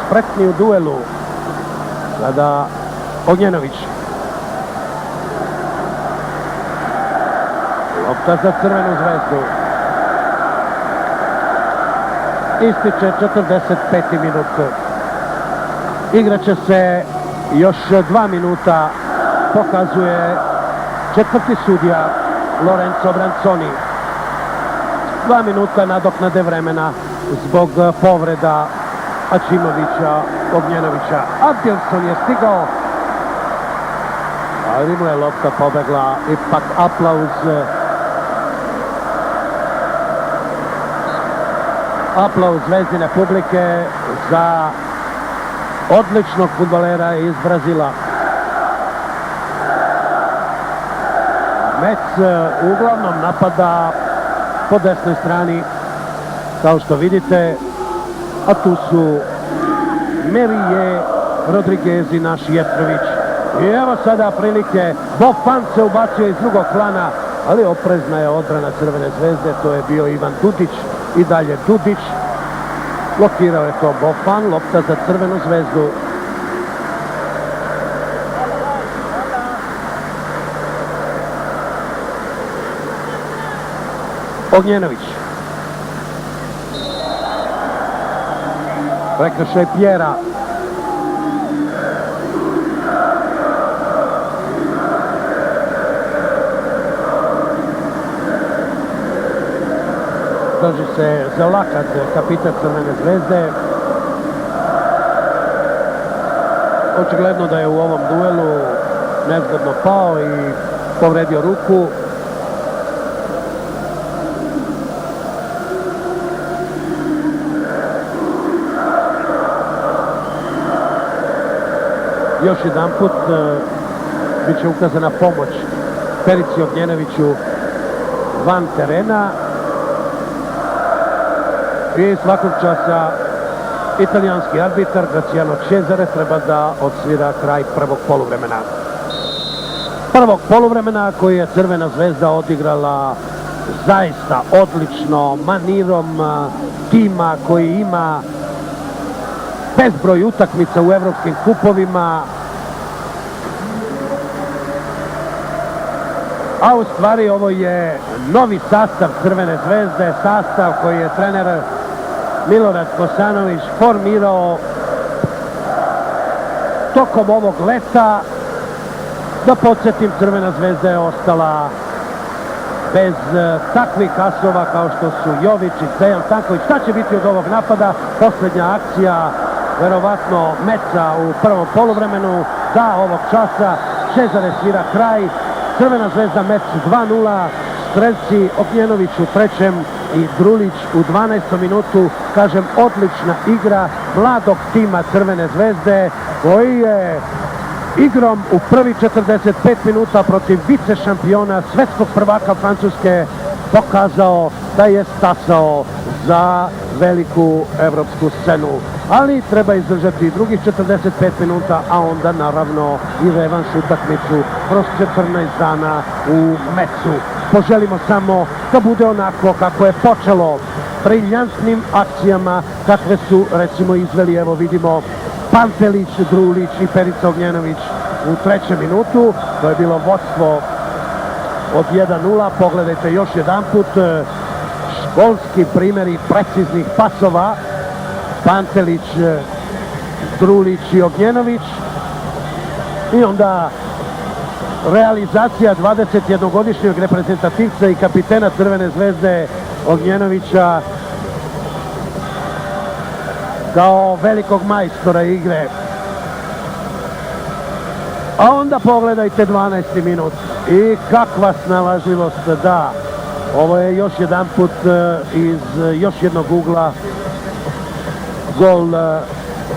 spretni u duelu. Sada Ognjenović. Lopta za Crvenu zvezdu. Ističe 45. minut. Igraće se još 2 minuta, pokazuje četvrti sudija Lorenzo Branzoni. 2 minuta nadoknade vremena zbog povreda Ačimovića, Ognjenovića. Adilson je stigao, ali mu je lopta pobegla. Ipak aplauz. Aplauz Zvezdine publike za odličnog fudbalera iz Brazila. Mec uglavnom napada po desnoj strani, kao što vidite, a tu su Merije, Rodriguez i naš Jetrović. I evo sada prilike, Bofan se ubacio iz drugog plana, ali oprezna je odbrana Crvene zvezde, to je bio Ivan Dudić i dalje Dudić. Blokirao je to Bofan, lopta za Crvenu zvezdu. Ognjenović. Prekršaj Pjera. Drži se za lakat kapitan Crvene zvezde. Očigledno da je u ovom duelu nezgodno pao i povredio ruku. Još jedan put bit će ukazana pomoć Perici Ognjenoviću van terena. I svakog časa italijanski arbitar Graciano Cesare treba da odsvira kraj prvog poluvremena. Prvog poluvremena koji je Crvena zvezda odigrala zaista odlično, manirom tima koji ima bezbroj utakmica u evropskim kupovima, a u stvari ovo je novi sastav Crvene zvezde, sastav koji je trener Milorad Kosanović formirao tokom ovog leta. Da podsjetim, Crvena zvezda je ostala bez takvih asova kao što su Jović i Dejan Stanković. Šta će biti od ovog napada? Posljednja akcija, verovatno Meca u prvom poluvremenu. Da, ovog časa Cesare svira kraj. Crvena zvezda Mec 2:0. Strelci Ognjenović u trećem i Drulić u 12. minutu. Kažem, odlična igra mladog tima Crvene zvezde koji je igrom u prvi 45 minuta protiv vice šampiona svetskog prvaka Francuske pokazao da je stasao za veliku evropsku scenu. Ali treba izdržati drugih 45 minuta, a onda naravno i revanš utakmicu kroz 14 dana u Mecu. Poželimo samo da bude onako kako je počelo, briljantnim akcijama kakve su recimo izveli, evo vidimo, Pantelić, Drulić i Perica Ognjenović u trećem minutu. To je bilo vodstvo od 1:0. Pogledajte još jedan put školski primjeri preciznih pasova. Pantelić, Drulić i Ognjenović. I onda realizacija 21-godišnjeg reprezentativca i kapitena Crvene zvezde Ognjenovića kao velikog majstora igre. A onda pogledajte 12. minut i kakva snalažljivost, da, ovo je još jedan put iz još jednog ugla gol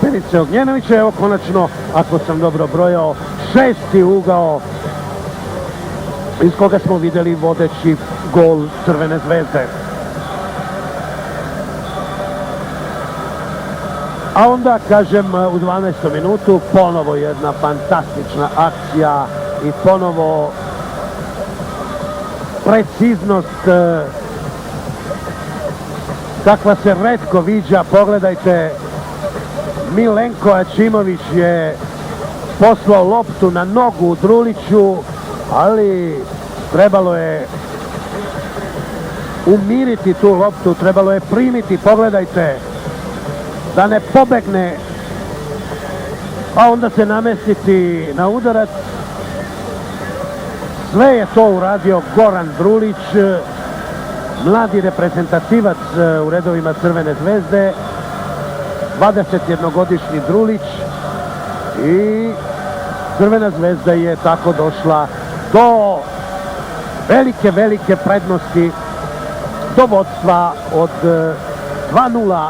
Perice Ognjenovića. Evo konačno, ako sam dobro brojao, 6. ugao iz koga smo vidjeli vodeći gol Crvene zvezde. A onda, kažem, u 12. minutu ponovo jedna fantastična akcija i ponovo preciznost kakva se retko viđa. Pogledajte, Milenko Ačimović je poslao loptu na nogu Druliću, ali trebalo je umiriti tu loptu, trebalo je primiti, pogledajte, da ne pobegne, a onda se namestiti na udarac. Sve je to uradio Goran Drulić, mladi reprezentativac u redovima Crvene zvezde, 21-godišnji Drulić, i Crvena zvezda je tako došla do velike prednosti, do vodstva od 2:0.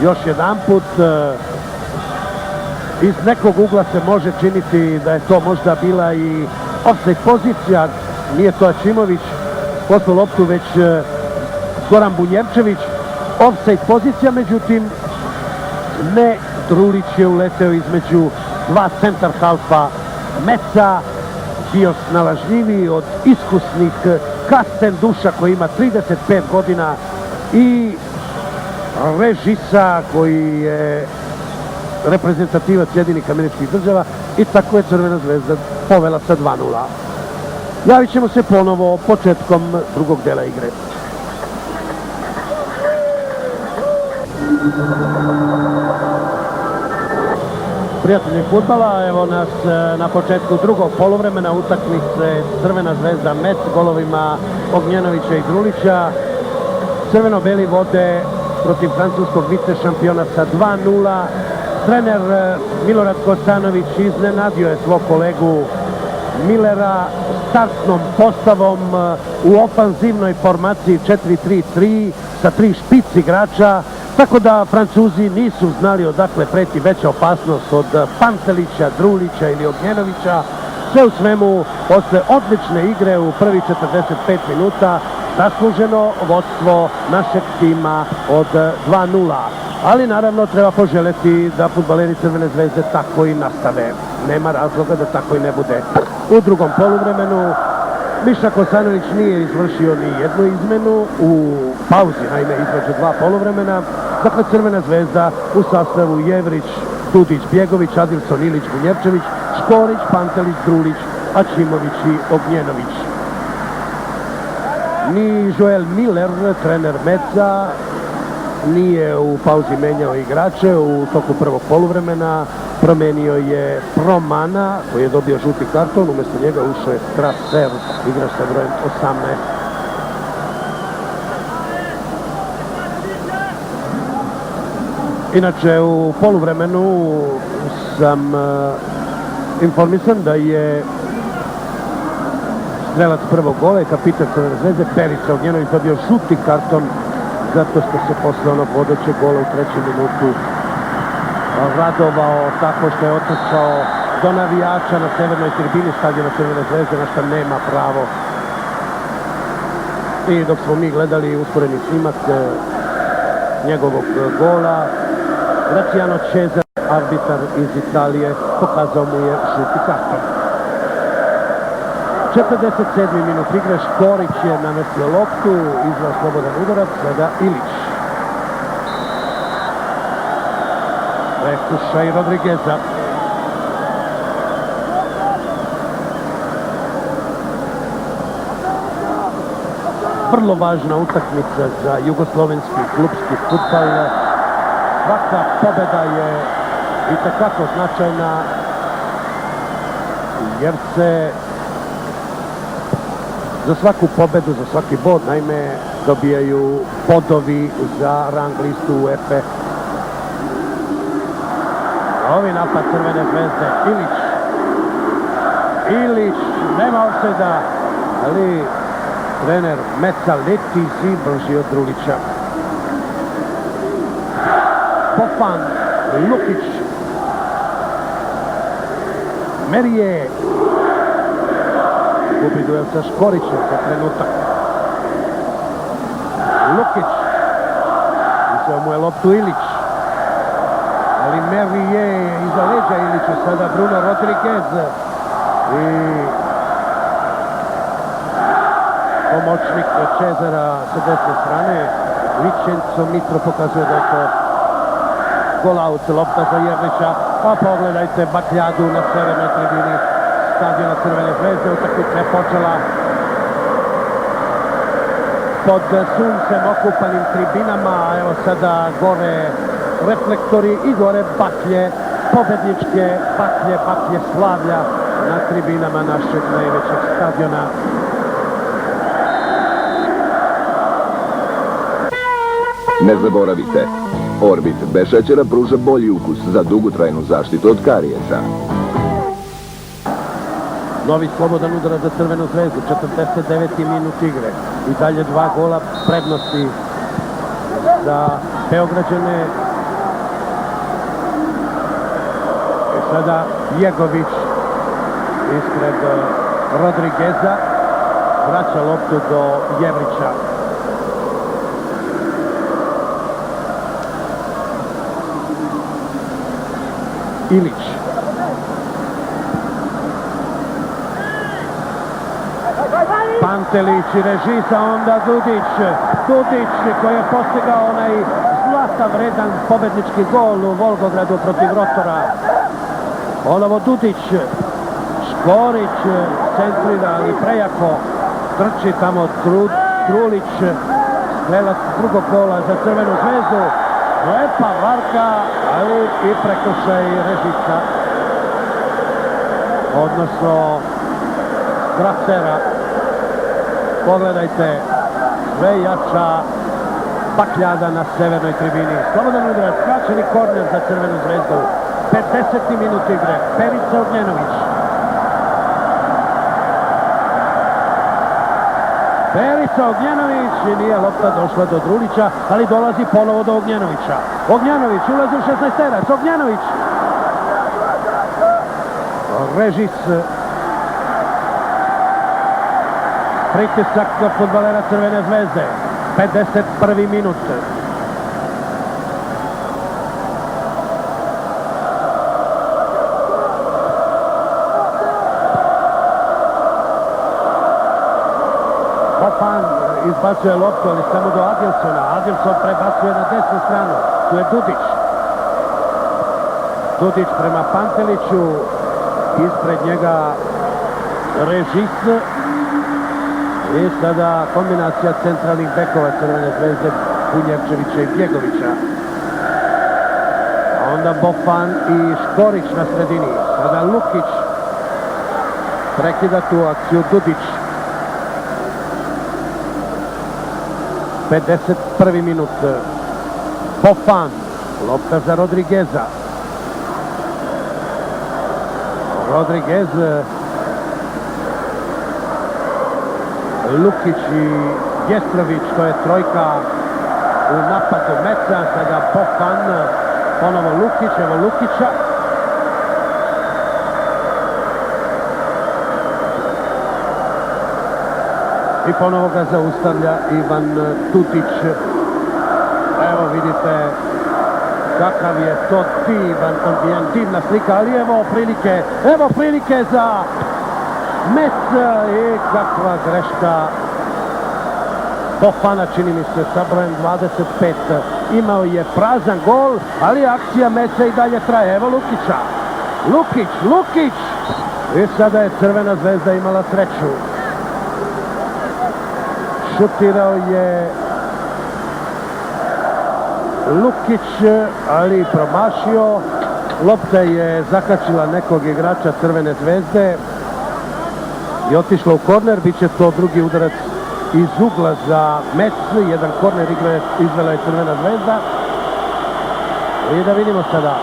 Još jedanput, iz nekog ugla se može činiti da je to možda bila i offside pozicija, nije to Ačimović poslao loptu, već Goran Bunjevčević. Offside pozicija, međutim ne, Drulić je uleteo između dva centar halfa Metza, bio snalažljiviji od iskusnih Kasten Duša koji ima 35 godina i Režisa koji je reprezentativac Sjedinjenih Američkih Država, i tako je Crvena zvezda povela sa 2:0. Javit ćemo se ponovo početkom drugog dela igre. Prijatelji fudbala, evo nas na početku drugog poluvremena utakmice Crvena zvezda Metz golovima Ognjenovića i Drulića. Crveno-beli vode protiv francuskog vice šampiona sa 2:0. Trener Milorad Kostanović iznenadio je svog kolegu Millera startnom postavom u ofanzivnoj formaciji 4-3-3 sa 3 špic igrača, tako da Francuzi nisu znali odakle preti veća opasnost od Pantelića, Drulića ili Ognjenovića. Sve u svemu, posle odlične igre u prvi 45 minuta, zasluženo vodstvo našeg tima od 2:0. Ali naravno treba poželjeti da fudbaleri Crvene zvezde tako i nastave. Nema razloga da tako i ne bude. U drugom poluvremenu Miša Kosanović nije izvršio ni jednu izmenu u pauzi, naime između dva poluvremena. Dakle, Crvena zvezda u sastavu Jevrić, Dudić, Bjegović, Adilson, Ilić, Bunjevčević, Škorić, Pantelić, Drulić, Ačimović i Ognjenović. Ni Joel Miller, trener Metza, nije u pauzi menjao igrače. U toku prvog poluvremena promenio je Promana koji je dobio žuti karton, umjesto njega ušao je Traser, igrač sa brojem 18. Inače, u poluvremenu sam informisan da je strelac prvog gola i kapitan Crvene zvezde Perica Ognjenović dobio žuti karton zato što se posle onog vodećeg gola u 3. minutu radovao tako što je otrčao do navijača na severnoj tribini stadiona Crvene zvezde, na što nema pravo. I dok smo mi gledali usporeni snimak njegovog gola, Graciano Cesar, arbitar iz Italije, pokazao mu je žuti karton. 47. minut igre, Škorić je namestio loptu, izveo slobodan udarac, sada Ilić. Prekušaj Rodrigueza. Vrlo važna utakmica za jugoslovenski klubski fudbal. Svaka pobjeda je itekako značajna jer se za svaku pobjedu, za svaki bod, naime, dobijaju bodovi za rang listu UEFA. Novi napad Crvene zvezde, Ilić, nema offside-a, ali trener Metza leti si brži od Drulića. Pofan, Lukić, Merije, gubi duel sa Škorićem za trenutak. Lukić, uzeo mu je loptu Ilić, ali Merije iza leđa Iliću, sada Bruno Rodriguez i pomoćnik Cezara sa desne strane, Vincenzo Mitro pokazuje da je to gol out, lopta za Jerlića, a pogledajte bakljadu na severnoj tribini stadiona Crvene zvezde. Utakmica je počela pod suncem okupanim tribinama, a evo sada gore reflektori i gore baklje, pobedničke baklje slavlja na tribinama našeg najvećeg stadiona. Ne zaboravite, Orbit bez šećera pruža bolji ukus za dugotrajnu zaštitu od karijeса. Novi slobodan udarac za Crvenu zvezdu, 49. minut igre. I dalje 2 gola prednosti za Beograđane. I sada Jegović ispred Rodrigueza. Vraća loptu do Jevrića. Ilić. Pantelić i režisa, onda Dudić koji je postigao onaj zlata vredan pobednički gol u Volgogradu protiv Rotora. Ponovo Dudić, Škorić centrira, ali prejako trči tamo Trulić, strelac drugog gola za Crvenu zvezdu. Lepa varka, ali i prekršaj režisa, odnosno Strasera. Pogledajte, sve jača bakljada na severnoj tribini. Slobodan udarac, skraćeni korner za Crvenu zvezdu. 50. minut igre, Perica Ognjenović. Perica Ognjenović, i nije lopta došla do Drulića, ali dolazi ponovo do Ognjenovića. Ognjenović ulazi u 16-terac, Ognjenović. Režis. Pritisak fudbalera Crvene zvezde. 51. minut. Hofan izbacuje loptu, ali samo do Adilsona. Adilson prebacuje na desnu stranu. Tu je Dudić. Dudić prema Panteliću. Ispred njega Režis. I sada kombinacija centralnih bekova Crvene zvezde, Bunjevčevića i Bjegovića. A onda Bofan i Škorić na sredini. Sada Lukić prekida tu akciju. Dudić. 51. minut. Bofan. Lopta za Rodrigueza. Rodriguez. Lukić i Jestrović, to je trojka u napadu Meca. Sada Bofan, ponovo Lukić, evo Lukića. I ponovo ga zaustavlja Ivan Tutić. Evo vidite kakav je to divan ambijent, divna slika, ali evo prilike za Mec i kakva greška Bofana, čini mi se, sa brojem 25. Imao je prazan gol, ali akcija Meca i dalje traje. Evo Lukića. Lukić! I sada je Crvena zvezda imala sreću. Šutirao je Lukić, ali promašio. Lopta je zakačila nekog igrača Crvene zvezde i otišla u korner. Biće to drugi udarac iz ugla za Mec. Jedan korner izvela je Crvena zvezda. I da vidimo sada.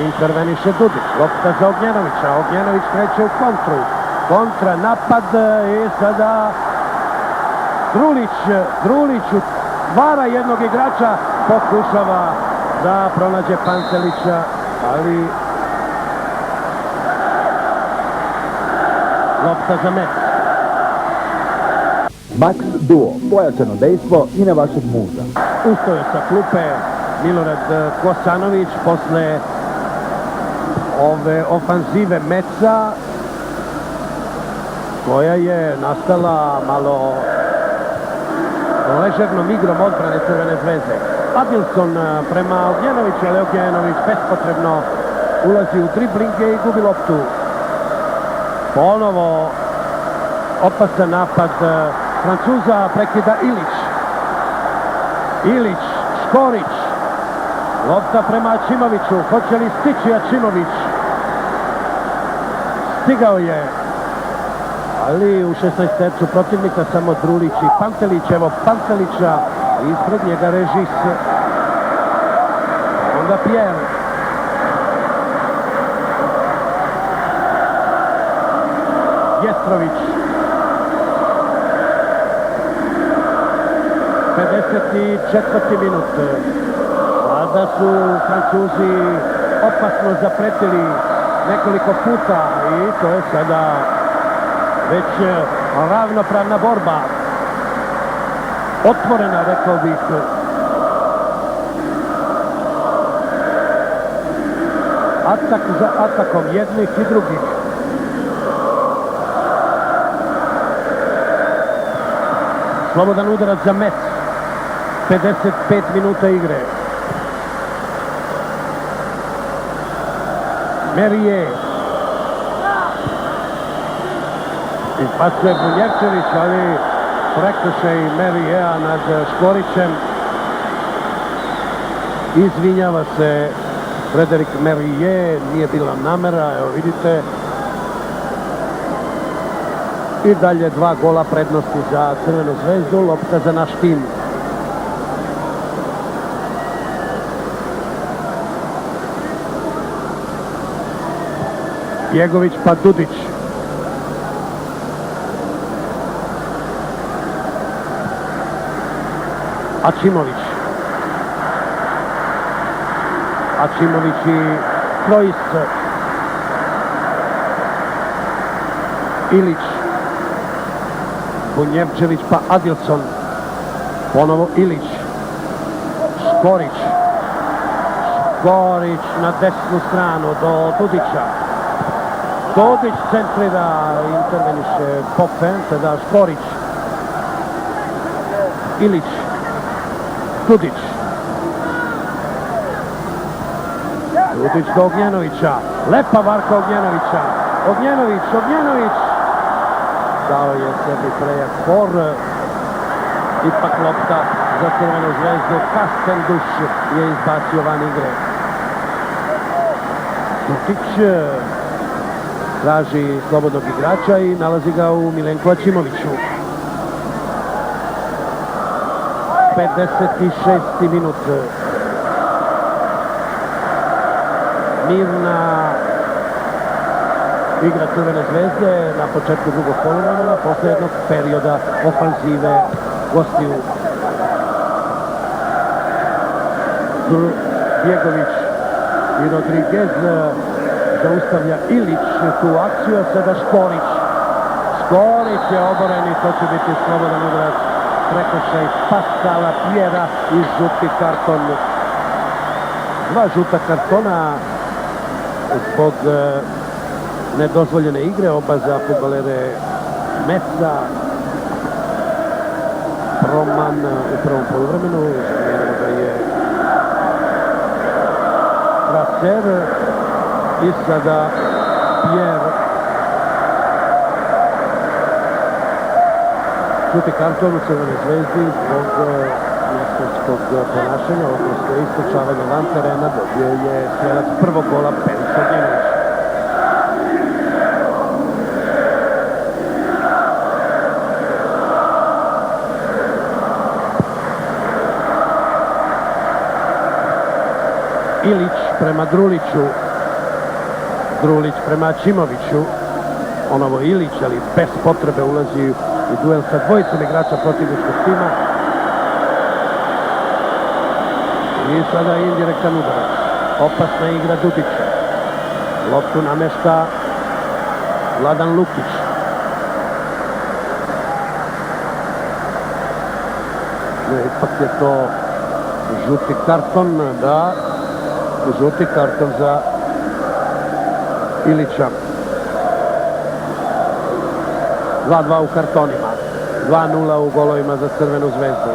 Interveniše Dudić. Lopta za Ognjenovića. Ognjenović kreće u kontru. Kontra, napad i sada Drulić vara jednog igrača. Pokušava da pronađe Pantelića, ali lopta za Mec. Max Duo, pojačano dejstvo i na vašeg muža. Ustao je sa klupe Milorad Kosanović posle ove ofanzive Meca, koja je nastala malo ležernom igrom odbrane Crvene zvezde. Adilson prema Ognjenoviću, ali Ognjenović bespotrebno ulazi u driblinge i gubi loptu. Ponovo opasan napad Francuza, prekida Ilić. Ilić, Škorić. Lopta prema Ačimoviću. Hoće li stići Ačimović? Stigao je. Ali u 16 protivnika samo Drulić i Pantelić. Evo Pantelića. Ispred njega Režis. Onda Pierre. Jestrović. 54. minut. Sada su Francuzi opasno zapretili nekoliko puta i to je sada već ravnopravna borba. Otvorena, rekao bih. Atak za atakom jednih i drugih. Slobodan udarac za Metz. 55 minuta igre. Merije. Izbacuje Bunjevčević, ali prekršaj Merijeja nad Škorićem. Izvinjava se Frederik Merije, nije bila namera, evo vidite. I dalje 2 gola prednosti za Crvenu zvezdu, lopta za naš tim. Bjegović pa Dudić. Ačimović. Ačimović i Krojs. Ilić. Bunjevčević pa Adilson. Ponovo Ilić. Škorić. Škorić na desnu stranu do Dudića. Dudić centrira, interveniše Popen, sada Škorić. Ilić. Dudić. Dudić do Ognjenovića. Lepa varka Ognjenovića. Ognjenović. Dao je sebi prejak for. Ipak lopta za Crvenu zvezdu. Kastenduš je izbacio van igre. Dudić traži slobodnog igrača i nalazi ga u Milenku Ačimoviću. 56. minut. Mirna igra Crvene zvezde na početku drugog poluvremena posle jednog perioda ofanzive gostiju. Bjegović i Rodriguez zaustavlja Ilić tu akciju, a sada Škorić. Škorić je oboren i to će biti slobodan udarac. Prekršaj Pascala Pjera i žuti karton. 2 žuta kartona zbog nedozvoljene igre, oba za fudbalere Metza. Roman u prvom poluvremenu, zamijenimo da je Tracer i sada Pierre. Žuti karton u Crvenoj zvezdi zbog nesretskog ponašanja, odnosno istočavanja van terena, dobio je strelac prvog gola Peris Ognjenović. Ilić prema Druliću. Drulić prema Ačimoviću. Ponovo Ilić, ali bez potrebe ulazi u duel sa dvojicom igrača protivničkog tima. I sada indirektan udarac. Opasna igra Dudića. Loptu namešta Vladan Lukić. Ipak je to žuti karton, da. Žuti karton za Ilića. 2-2 u kartonima. 2:0 u golovima za Crvenu zvezdu.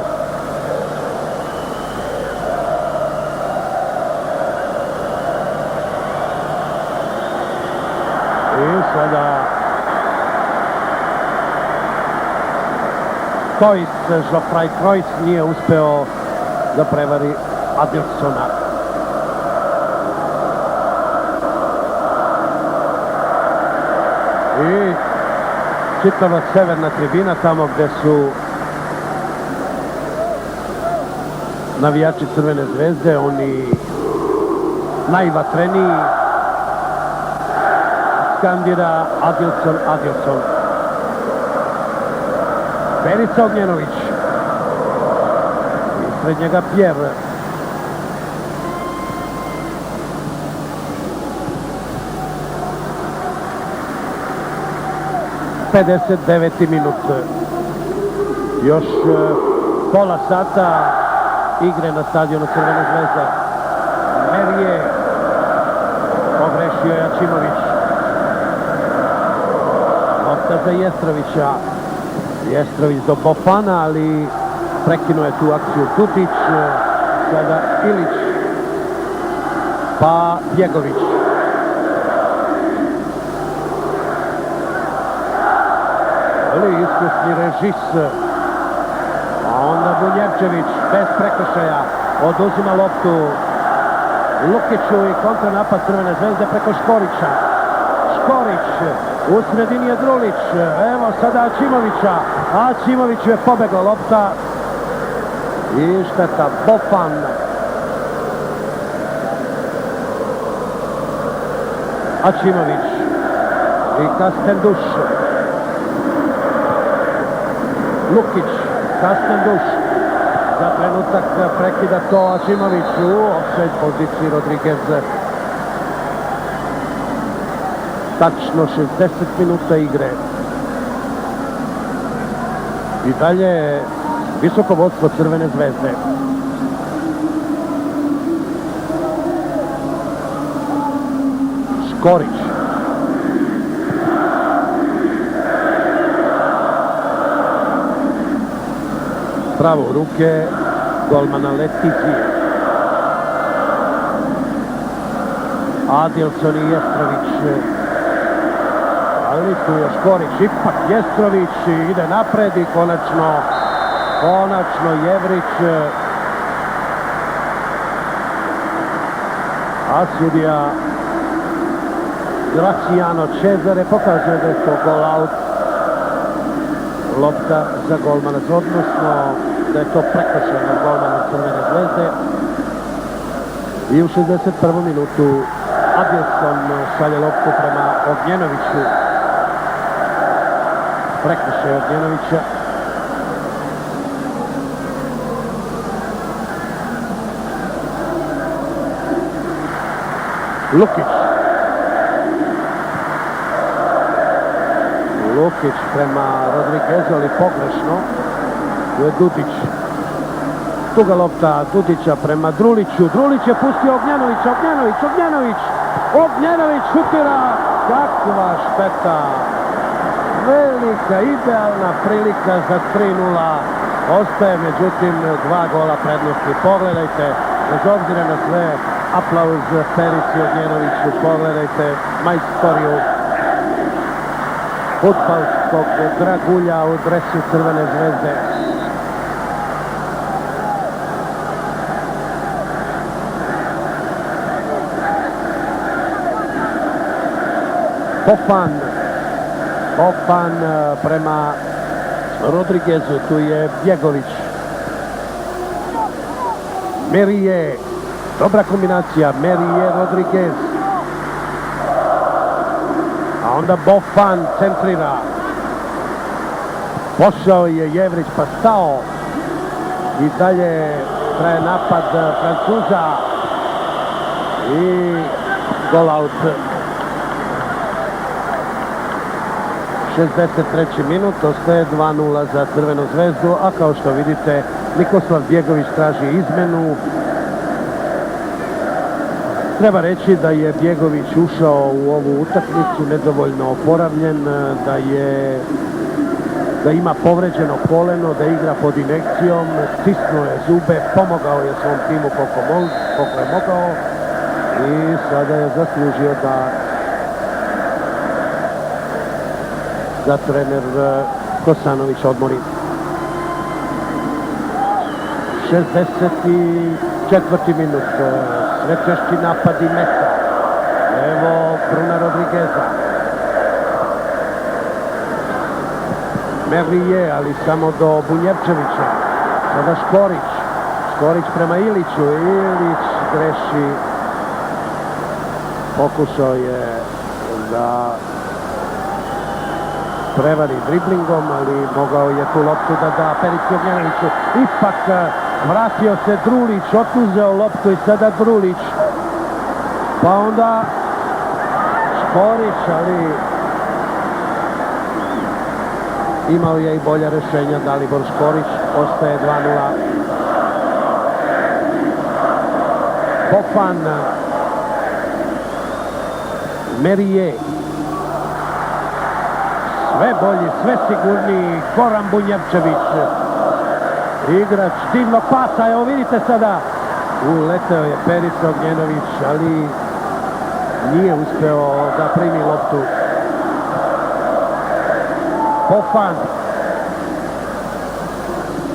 I sada Geoffrey Kruijs nije uspeo da prevari Adilsona. I čitava severna tribina, tamo gde su navijači Crvene zvezde, oni najvatreniji, skandira Adilson, Adilson. Perica Ognjenović. Ispred njega Pierre. ...59. minut. Još pola sata igre na stadionu Crvene zvezde. Merije. Pogrešio je Ačimović. Lopta za Jestrovića. Jestrović do Bofana, ali prekinuo je tu akciju Tutić. Sada Ilić. Pa Bjegović. Ali iskusni režis. A onda Bunjevčević bez prekršaja oduzima loptu Lukiću i kontranapad Crvene zvezde preko Škorića. Škorić, u sredini je Drulić, evo sada Ačimovića, Ačimoviću je pobegla lopta i šteta, Bofan. Ačimović i Kastenduš. Lukić, Kastenduš, za trenutak prekida to Ačimović u offside poziciji Rodriguez. Tačno 60 minuta igre. I dalje visoko vodstvo Crvene zvezde. Škorić. Pravo u ruke golmana Letizije. Adilson i Jestrović. Ali tu je Škorić, ipak Jestrović ide napred i konačno Jevrić. A sudija Graciano Cesare pokazuje da je to gol out. Lopta za golmana, odnosno da je to prekršaj na golmana Crvene zvezde. I u 61. minutu Adilson šalje loptu prema Ognjenoviću. Prekršaj Ognjenovića. Lukić. Lukić prema Rodriguezu, ali pogrešno. Tu je Dudić. Tuga lopta Dudića prema Druliću. Drulić je pustio Ognjenovića. Ognjenović šutira. Kakva šteta. Velika, idealna prilika za 3:0. Ostaje međutim 2 gola prednosti. Pogledajte, bez obzira na sve, aplauz Perici Ognjenoviću. Pogledajte majstoriju fudbalskog dragulja u dresu Crvene zvezde. Bofan prema Rodriguezu, tu je Bjegović. Merije, dobra kombinacija, Merije, Rodriguez. A onda Bofan centrira. Pošao je Jevrić pa stao. I dalje traje napad Francuza. I gol out. 63. minut, ostaje 2:0 za Crvenu zvezdu, a kao što vidite Nikoslav Bjegović traži izmenu. Treba reći da je Bjegović ušao u ovu utakmicu nedovoljno oporavljen, da je da ima povređeno koleno, da igra pod injekcijom, stisnuo je zube, pomogao je svom timu koliko je mogao i sada je zaslužio da trener Kosanović odmori. 64. minut, sve češći napadi Mesa. Evo Bruna Rodrigueza. Merije, ali samo do Bunjevčevića. Sada Škorić. Škorić prema Iliću. Ilić greši. Pokušao je da prevari driblingom, ali mogao je tu loptu da da Perici Ognjanoviću. Ipak vratio se Drulić, otuzeo loptu i sada Drulić. Pa onda Škorić, ali imao je i bolja rešenja. Dalibor Škorić, ostaje 2:0. Bofan, Merije, sve bolji, sve sigurniji Goran Bunjevčević, igrač divnog pasa. Evo vidite sada, uleteo je Perica Ognjenović, ali nije uspeo da primi loptu. Bofan,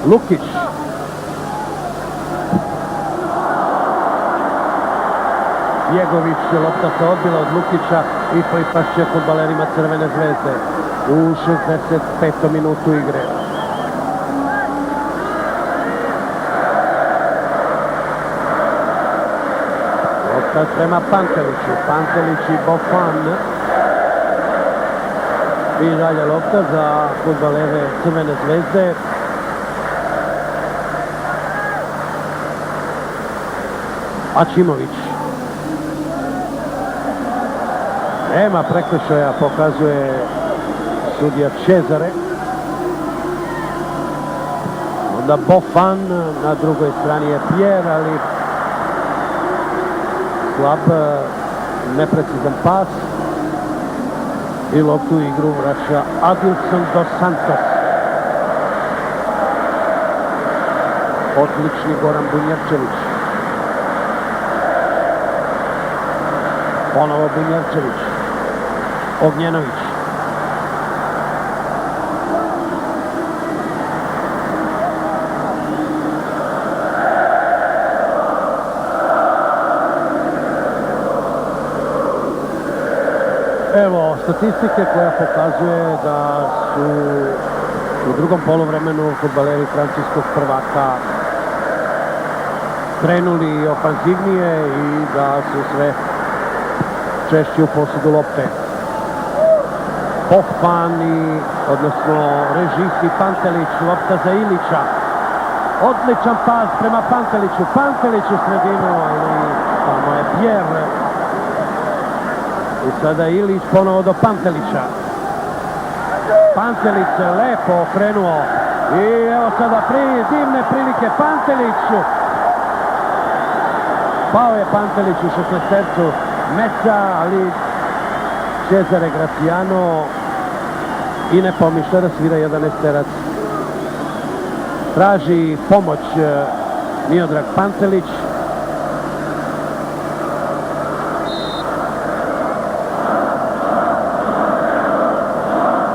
Lukić, Jegović, lopta se odbila od Lukića i pripašće fudbalerima Crvene zvezde u 65. minutu igre. Lopta prema Panteliću, Pantelić i Bofan. I dalje lopta za fudbalere Crvene zvezde. Ačimović. Nema prekršaja, pokazuje sudija Cezare. Onda Bofan, na drugoj strani je Pierre, ali slab, neprecizan pas. I loptu u igru vraća Adilson dos Santos. Odlični Goran Bunjevčević. Ponovo Bunjevčević. Ognjenović. Evo statistike koja pokazuje da su u drugom poluvremenu fudbaleri francuskog prvaka krenuli ofanzivnije i da su sve češće u posudu lopte. Bofan, odnosno režisti Pantelić, lopta za Ilića. Odličan pas prema Panteliću. Pantelić u sredinu, ali tamo je Pierre. I sada Ilić ponovo do Pantelića. Pantelić se lepo okrenuo. I evo sada divne prilike Panteliću. Pao je Pantelić u 16. Meca, ali Cezare Graciano i ne pomišlja da svira 11-terac. Traži pomoć Miodrag Pantelić.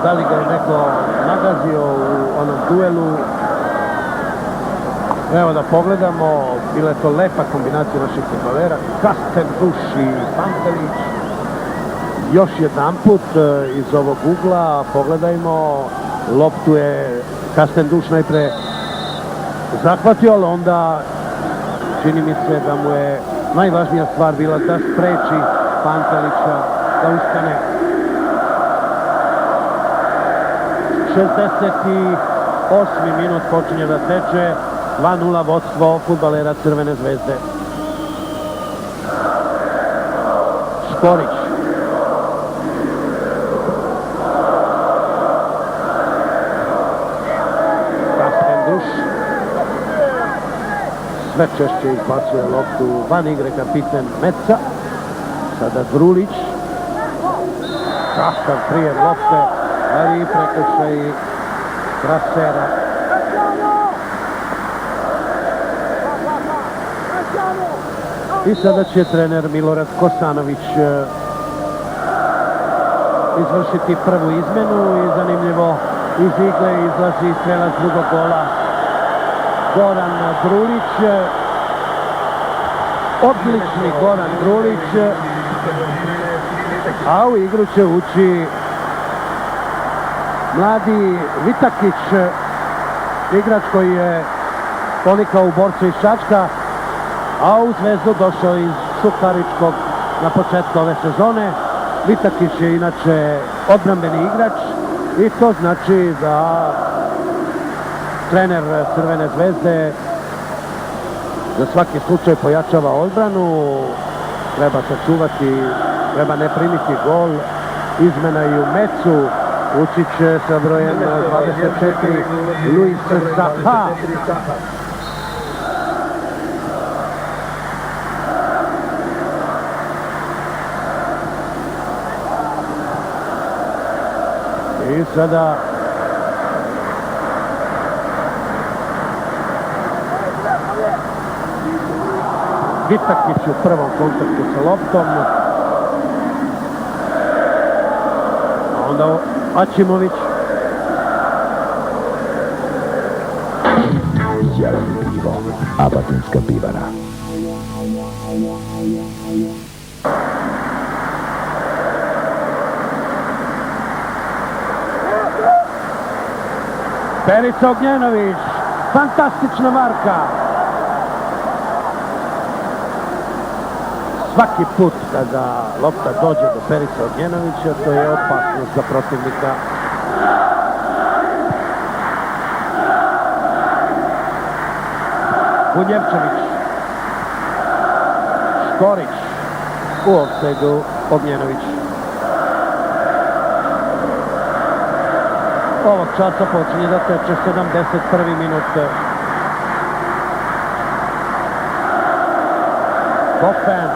Da li ga je neko nagazio u onom duelu? Evo da pogledamo, bila je to lepa kombinacija naših fudbalera. Kastenduš i Pantelić. Još jedan put iz ovog ugla, pogledajmo, loptu je Kastenduš najpre zahvatio, ali onda čini mi se da mu je najvažnija stvar bila da spreči Pantelića da ustane. 68. minut počinje da teče, 2:0 vodstvo fudbalera Crvene zvezde. Škorić. Kastenduš. Sve češće izbacuje loptu van igre kapiten Meca. Sada Drulić. Kakav prijem lopte, ali prekršaj Rasera. I sada će trener Milorad Kosanović izvršiti prvu izmenu i zanimljivo iz igle izlazi strelac drugog gola Goran Drulić. Odlični Goran Drulić, a u igru će ući mladi Vitakić, igrač koji je ponikao u Borcu iz Čačka, a u Zvezdu došao iz Sukaričkog na početku ove sezone. Vitakić je inače odbrambeni igrač i to znači da trener Crvene Zvezde za svaki slučaj pojačava odbranu, treba sačuvati, treba ne primiti gol. Izmena i u mecu, ući će sa brojem 24 Luis Zaha. I sada Vitakić u prvom kontaktu sa loptom. A onda Ačimović. Jeleni pivo, Apatinska pivara. Perica Ognjenović, fantastična marka. Svaki put kada lopta dođe do Perice Ognjenovića, to je opasnost za protivnika. Bunjevčević, Škorić, u ofsajdu Ognjenović. Ovog časa počinje da teče 71. minut. Hoffman,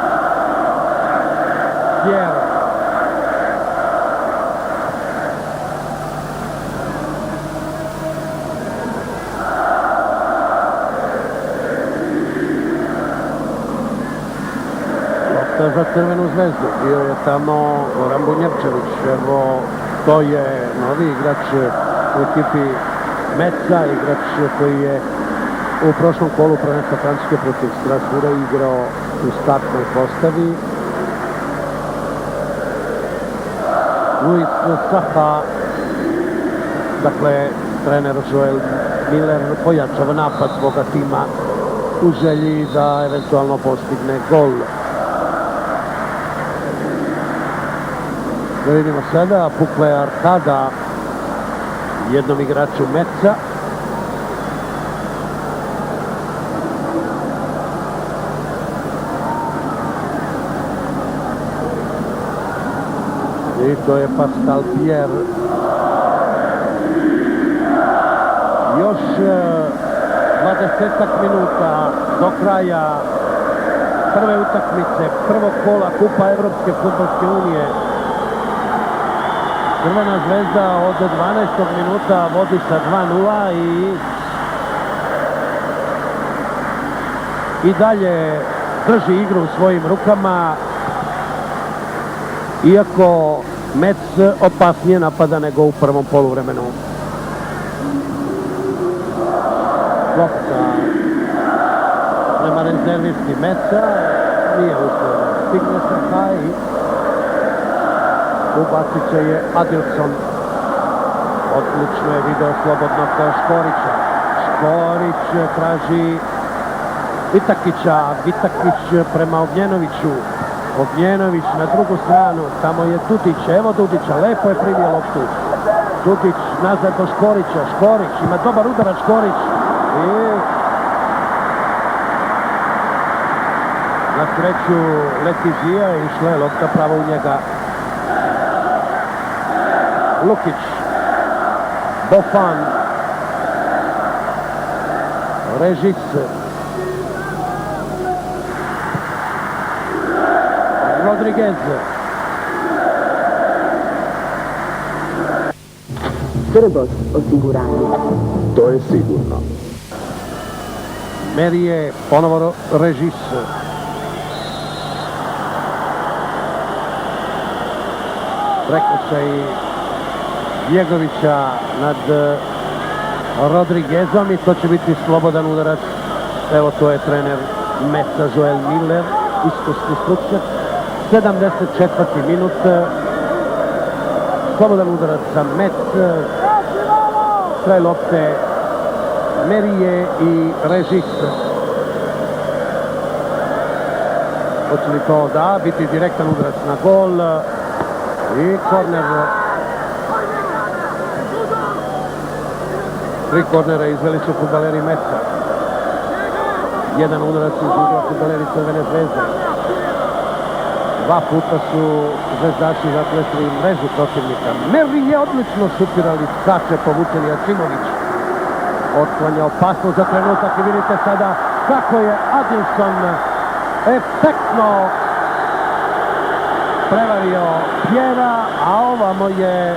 Jer. Lopta za Crvenu Zvezdu. Bio je tamo Goran Bunjevčević. Evo, to je novi igrač u ekipi Metza, igrač koji je u prošlom kolu prvenstva Francuske protiv Strasbourga igrao u startnoj postavi. Luis Zaha, dakle, trener Joel Miller pojačava napad svoga tima u želji da eventualno postigne gol. Da vidimo sada, pukla je arkada jednom igraču Metza. I to je Pascal Pierre. Još 20 minuta do kraja prve utakmice, prvog kola Kupa Evropske fudbalske unije. Crvena Zvezda od 12. minuta vodi sa 2:0 i dalje drži igru u svojim rukama, iako Metz opasnije napada nego u prvom poluvremenu. Lopta prema rezervisti Metza, nije uspio da stigne Zaha i ubacit će je Adilson. Odlično je video slobodnog Škorića. Škorić traži Vitakića, Vitakić prema Ognjenoviću. Ognjenović na drugu stranu, tamo je Dudić, evo Dudića, lepo je primio loptu. Dudić nazad do Škorića, Škorić, ima dobar udarac Škorić. I na sreću leti Žija i išla je lopta pravo u njega. Lukić, Bofan, Režis, Rodriguez. Vrbos osiguranje. To je sigurno. Merije, ponovo Režis. Prekršaj Bjegovića nad Rodriguezom i to će biti slobodan udarac. Evo to je trener Metza Joel Miller, iskusni stručnjak. 74. minut. Slobodan udarac za Metz. Kraj lopte Merije i Režis. Hoće li to da biti direktan udarac na gol i korner. 3 kornera izveli su fudbaleri Metza. Jedan udarac iz ugla fudbaleri Crvene zvezde. 2 puta su zvezdaši zaklesli mrežu protivnika. Merije odlično šutirali, skače, povučen Jačimović. Otklanja opasnost za trenutak i vidite sada kako je Adilson efektno prevario Pjera, a ovamo je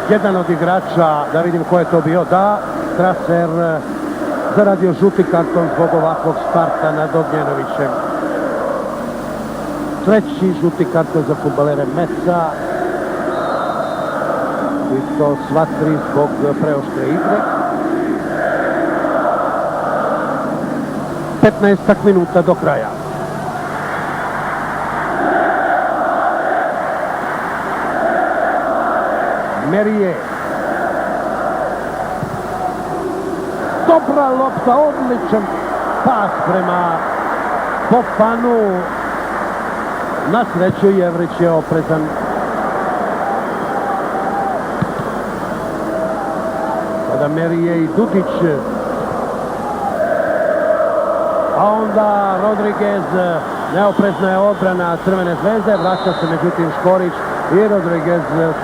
jedan od igrača, da vidim ko je to bio, da, Strasser zaradio žuti karton zbog ovakvog starta nad Ognjenovićem. 3. žuti karton za fudbalere Metza. I to sva 3 zbog preoštre igre. 15 minuta do kraja. Merije. Dobra lopta, odličan pas prema Fofanu. Na sreću Jevrić je oprezan. Sada Merije i Dudić. A onda Rodriguez, neoprezna je odbrana Crvene zvezde, vraća se međutim Škorić i Rodriguez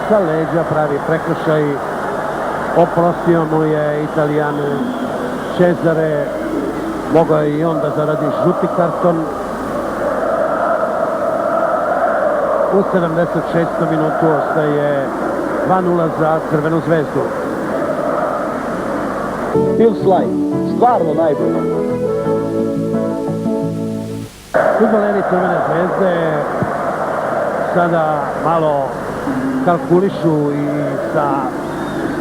sa leđa pravi prekršaj. Oprostio mu je Italijan Cesare, mogao je i onda zaradi žuti karton. U 76. minutu ostaje 2:0 za Crvenu zvezdu. Phil Sly, stvarno najbolji. Fudbaleri Crvene zvezde sada malo kalkulišu i sa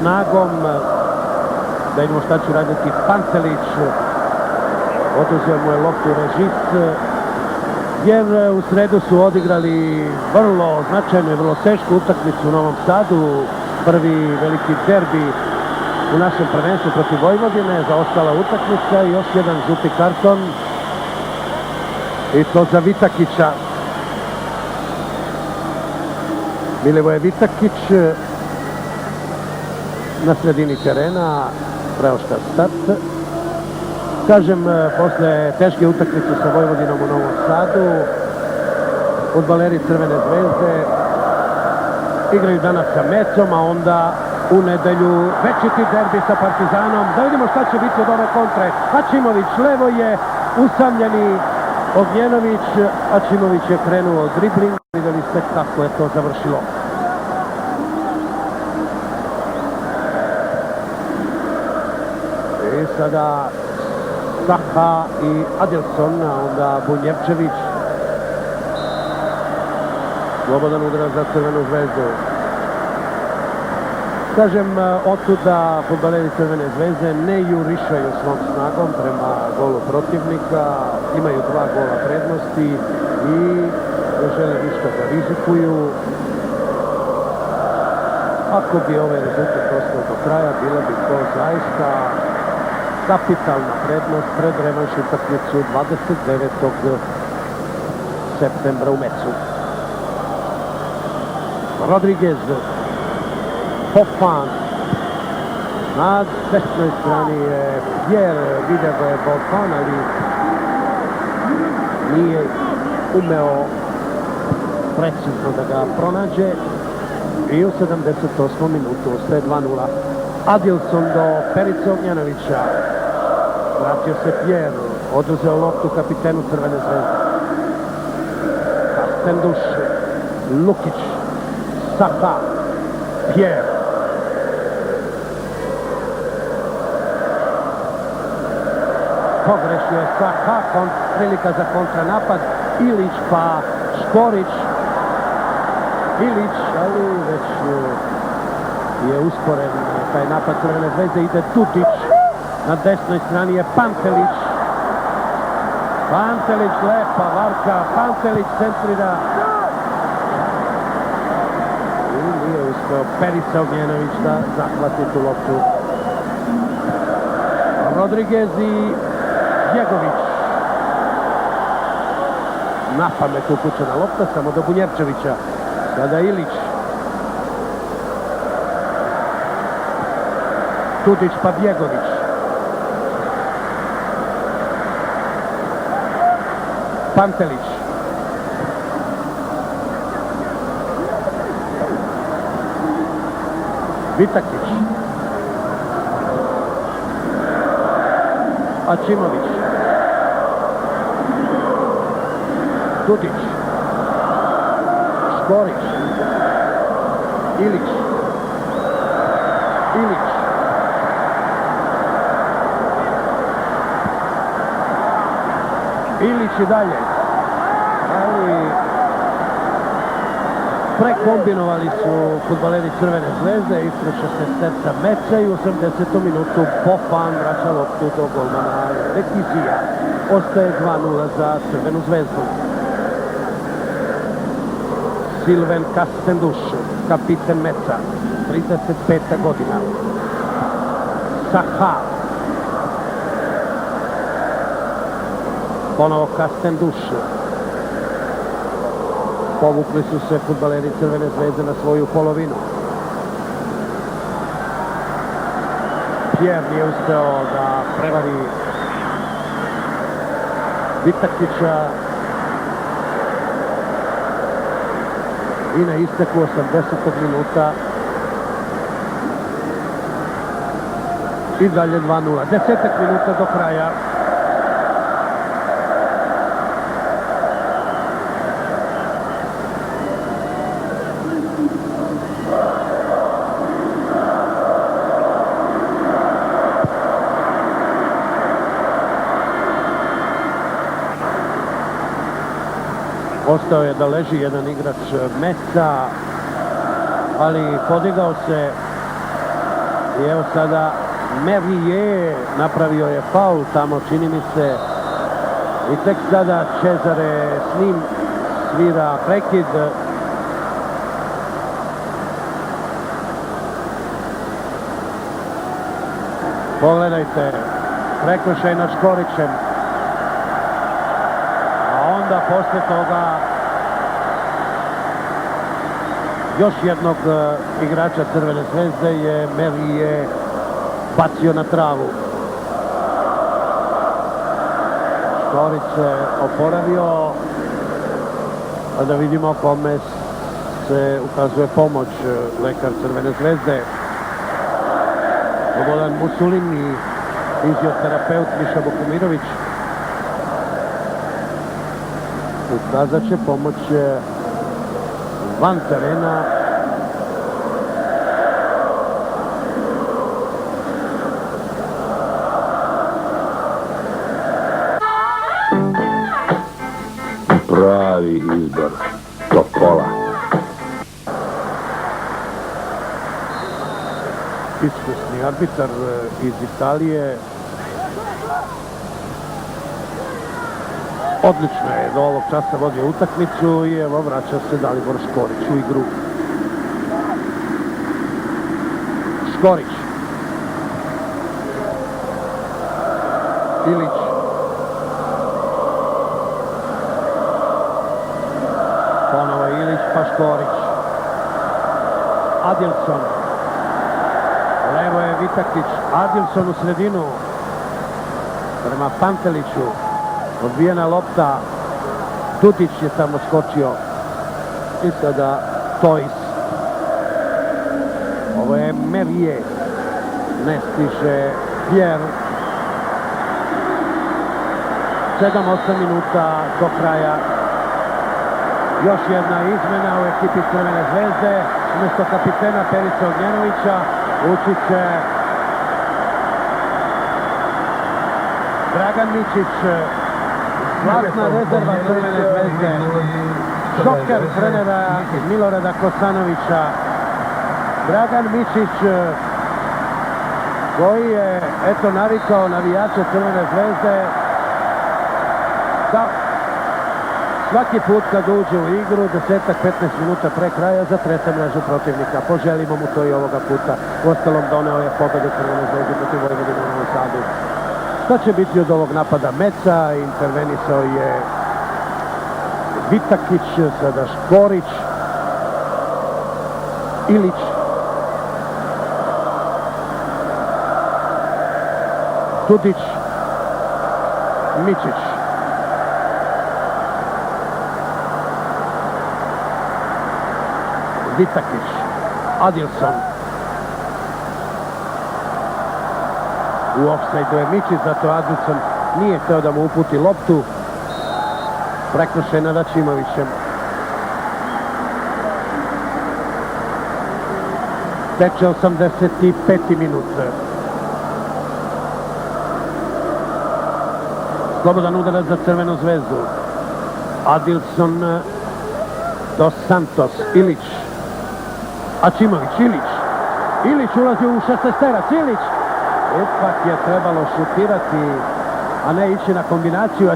snagom, da vidimo šta će raditi Pantelić. Oduzeo mu je loptu Režis, jer u sredu su odigrali vrlo značajnu i vrlo tešku utakmicu u Novom Sadu. Prvi veliki derbi u našem prvenstvu protiv Vojvodine, zaostala utakmica i još jedan žuti karton. I to za Vitakića. Milivoje Vitakić na sredini terena, preoštar start. Kažem, posle teške utakmice sa Vojvodinom u Novom Sadu, fudbaleri Crvene zvezde igraju danas sa Metzom, a onda u nedelju večiti derbi sa Partizanom. Da vidimo šta će biti od ove kontre. Ačimović levo je, usamljeni Ognjenović. Ačimović je krenuo dribling. Vidjeli ste kako je to završilo. I sada Saha i Adilson, a onda Bunjevčević. Slobodan udarac za Crvenu zvezdu. Kažem, otuda fudbaleri Crvene zvezde ne jurišaju svom snagom prema golu protivnika, imaju 2 gola prednosti i ne žele ništa da rizikuju. Ako bi ovaj rezultat ostao do kraja, bila bi to zaista kapitalna prednost pred revanš utakmicu 29. septembra u Metzu. Rodriguez, Fofan, na desnoj strani je Pierre, vidio ga je Fofan, ali nije umeo precizno da ga pronađe. I u 78. minutu ostaje 2:0. Adilson do Perice Ognjanovića. Vratio se Pierre, oduzeo loptu kapitenu Crvene zvezde. Kastenduš, Lukić, Saha. Pierre. Pogrešio je Saha, prilika za kontranapad. Ilić pa Škorić. Ilić, ali već je usporen taj napad Crvene zvezde. Ide Tutić. Na desnoj strani je Pantelić. Pantelić, lepa varka. Pantelić centrira. I nije uspeo Perica Ognjenović da zahvati tu loptu. Rodriguez i Bjegović. Na pamet upućena lopta, samo do Bunjerčevića. Sada Ilić. Tudić pa Bjegović. Pantelić. Vitakić. Ačimović. Tudić. Škorić. Ilić. Ilić. Ilić i dalje. Ali prekombinovali su fudbaleri Crvene zvezde, ispreća se srca meča i u 80. minutu Pofan vraća loptu do golmana Rekizija. Ostaje 2:0 za Crvenu zvezdu. Silven Kastenduš, kapiten meca, 35. godina. Saha. Ponovo Kastenduš. Povukli su se fudbaleri Crvene zvezde na svoju polovinu. Pierre nije uspeo da prevari Vitakića i na isteku 80. minuta i dalje 2:0. 10 minuta do kraja. Ostao je da leži jedan igrač meca, ali podigao se i evo sada Merije napravio je faul tamo, čini mi se, i tek sada Cezare s njim svira prekid. Pogledajte, prekršaj nad Škorićem. Onda posle toga još jednog igrača Crvene zvezde je Merije bacio na travu. Škorić se oporavio, a da vidimo kome se ukazuje pomoć. Lekar Crvene zvezde Slobodan Musulin i fizioterapeut Miša Bukumirović. Ukazat će pomoć van terena. Pravi izbor Topola. Iskusni arbitar iz Italije. Odlično je do ovog časa vodio utakmicu i evo vraća se Dalibor Škorić u igru. Škorić. Ilić. Ponovo Ilić pa Škorić. Adilson. Levo je Vitakić. Adilson u sredinu. Prema Panteliću. Odbijena lopta. Tutić je tamo skočio. I sada Tojs. Ovo je Merije. Ne stiže Pierre. 7-8 minuta do kraja. Još jedna izmena u ekipi Crvene zvezde. Umjesto kapitena Perica Ognjenovića ući će Dragan Mičić, zlatna rezerva Crvene zvezde. Šoker trenera Milorada Kosanovića. Dragan Mičić, koji je eto navikao navijače Crvene zvezde da svaki put kad uđe u igru 10-15 minuta pre kraja zatrese mrežu protivnika. Poželimo mu to i ovoga puta. Uostalom doneo je pobedu Crvene zvezde protiv Vojvodine u Novom Sadu. Šta će biti od ovog napada Meca? Intervenisao je Vitakić, sada Škorić, Ilić, Dudić, Mičić. Vitakić, Adilson. U ofsajdu je Mičić, zato Adilson nije hteo da mu uputi loptu. Prekršaj nad Ačimovićem. Teče 85. minut. Slobodan udarac za Crvenu zvezdu. Adilson, Dos Santos, Ilić, Ačimović, Ilić. Ilić ulazi u 16-terac, Ilić. Ipak je trebalo šutirati, a ne ići na kombinaciju.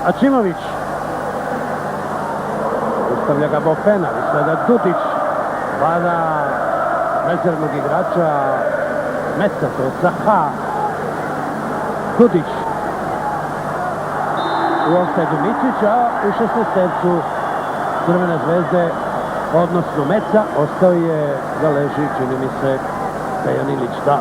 Ačimović. Ustavlja ga Bofena, sada Dudić. Vada rezervnog igrača Meca, to je Saha. Dudić. U ofsajdu Mičić, a u 16-tercu Crvene zvezde, odnosno Meca, ostao je da leži, čini mi se, Dejan Ilić, da.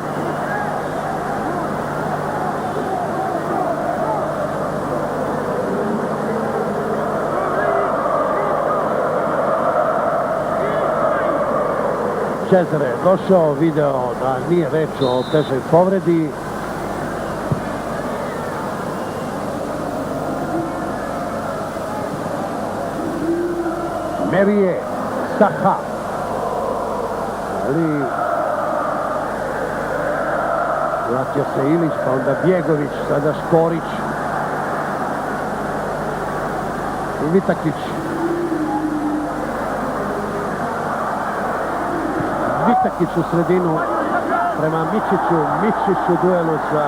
Cezare je došao, video da nije reč o težoj povredi. Merije, Saha. Ali vratio se Ilić, pa onda Bjegović, sada Škorić. Vitakić. Vitakić u sredinu prema Mičiću. Mičić u duelu sa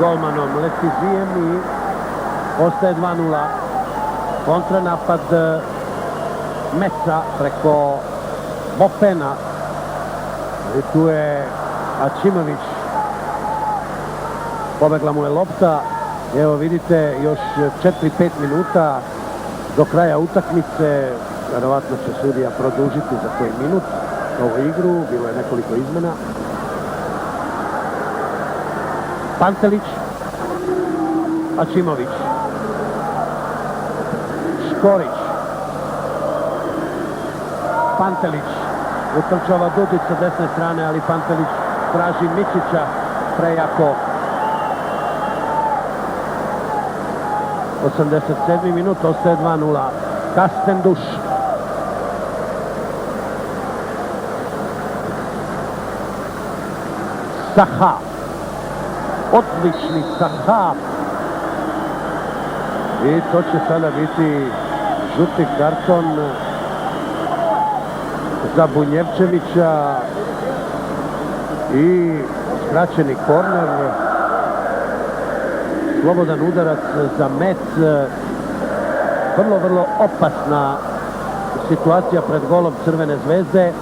golmanom Letizijem i ostaje 2:0. Kontranapad Meca preko Bofena. I tu je Ačimović. Pobegla mu je lopta. Evo vidite, još 4-5 minuta do kraja utakmice. Verovatno će sudija produžiti za koji minut ovu igru. Bilo je nekoliko izmena. Pantelić. Ačimović. Škorić. Pantelić. Utrčava Dudić sa desne strane, ali Pantelić traži Mičića prejako. 87. minut, ostaje 2:0. Kastenduš. Saha. Odlični Saha. I to će sada biti žuti karton za Bunjevčevića i skraćeni korner. Slobodan udarac za Mec. Vrlo opasna situacija pred golom Crvene zvezde.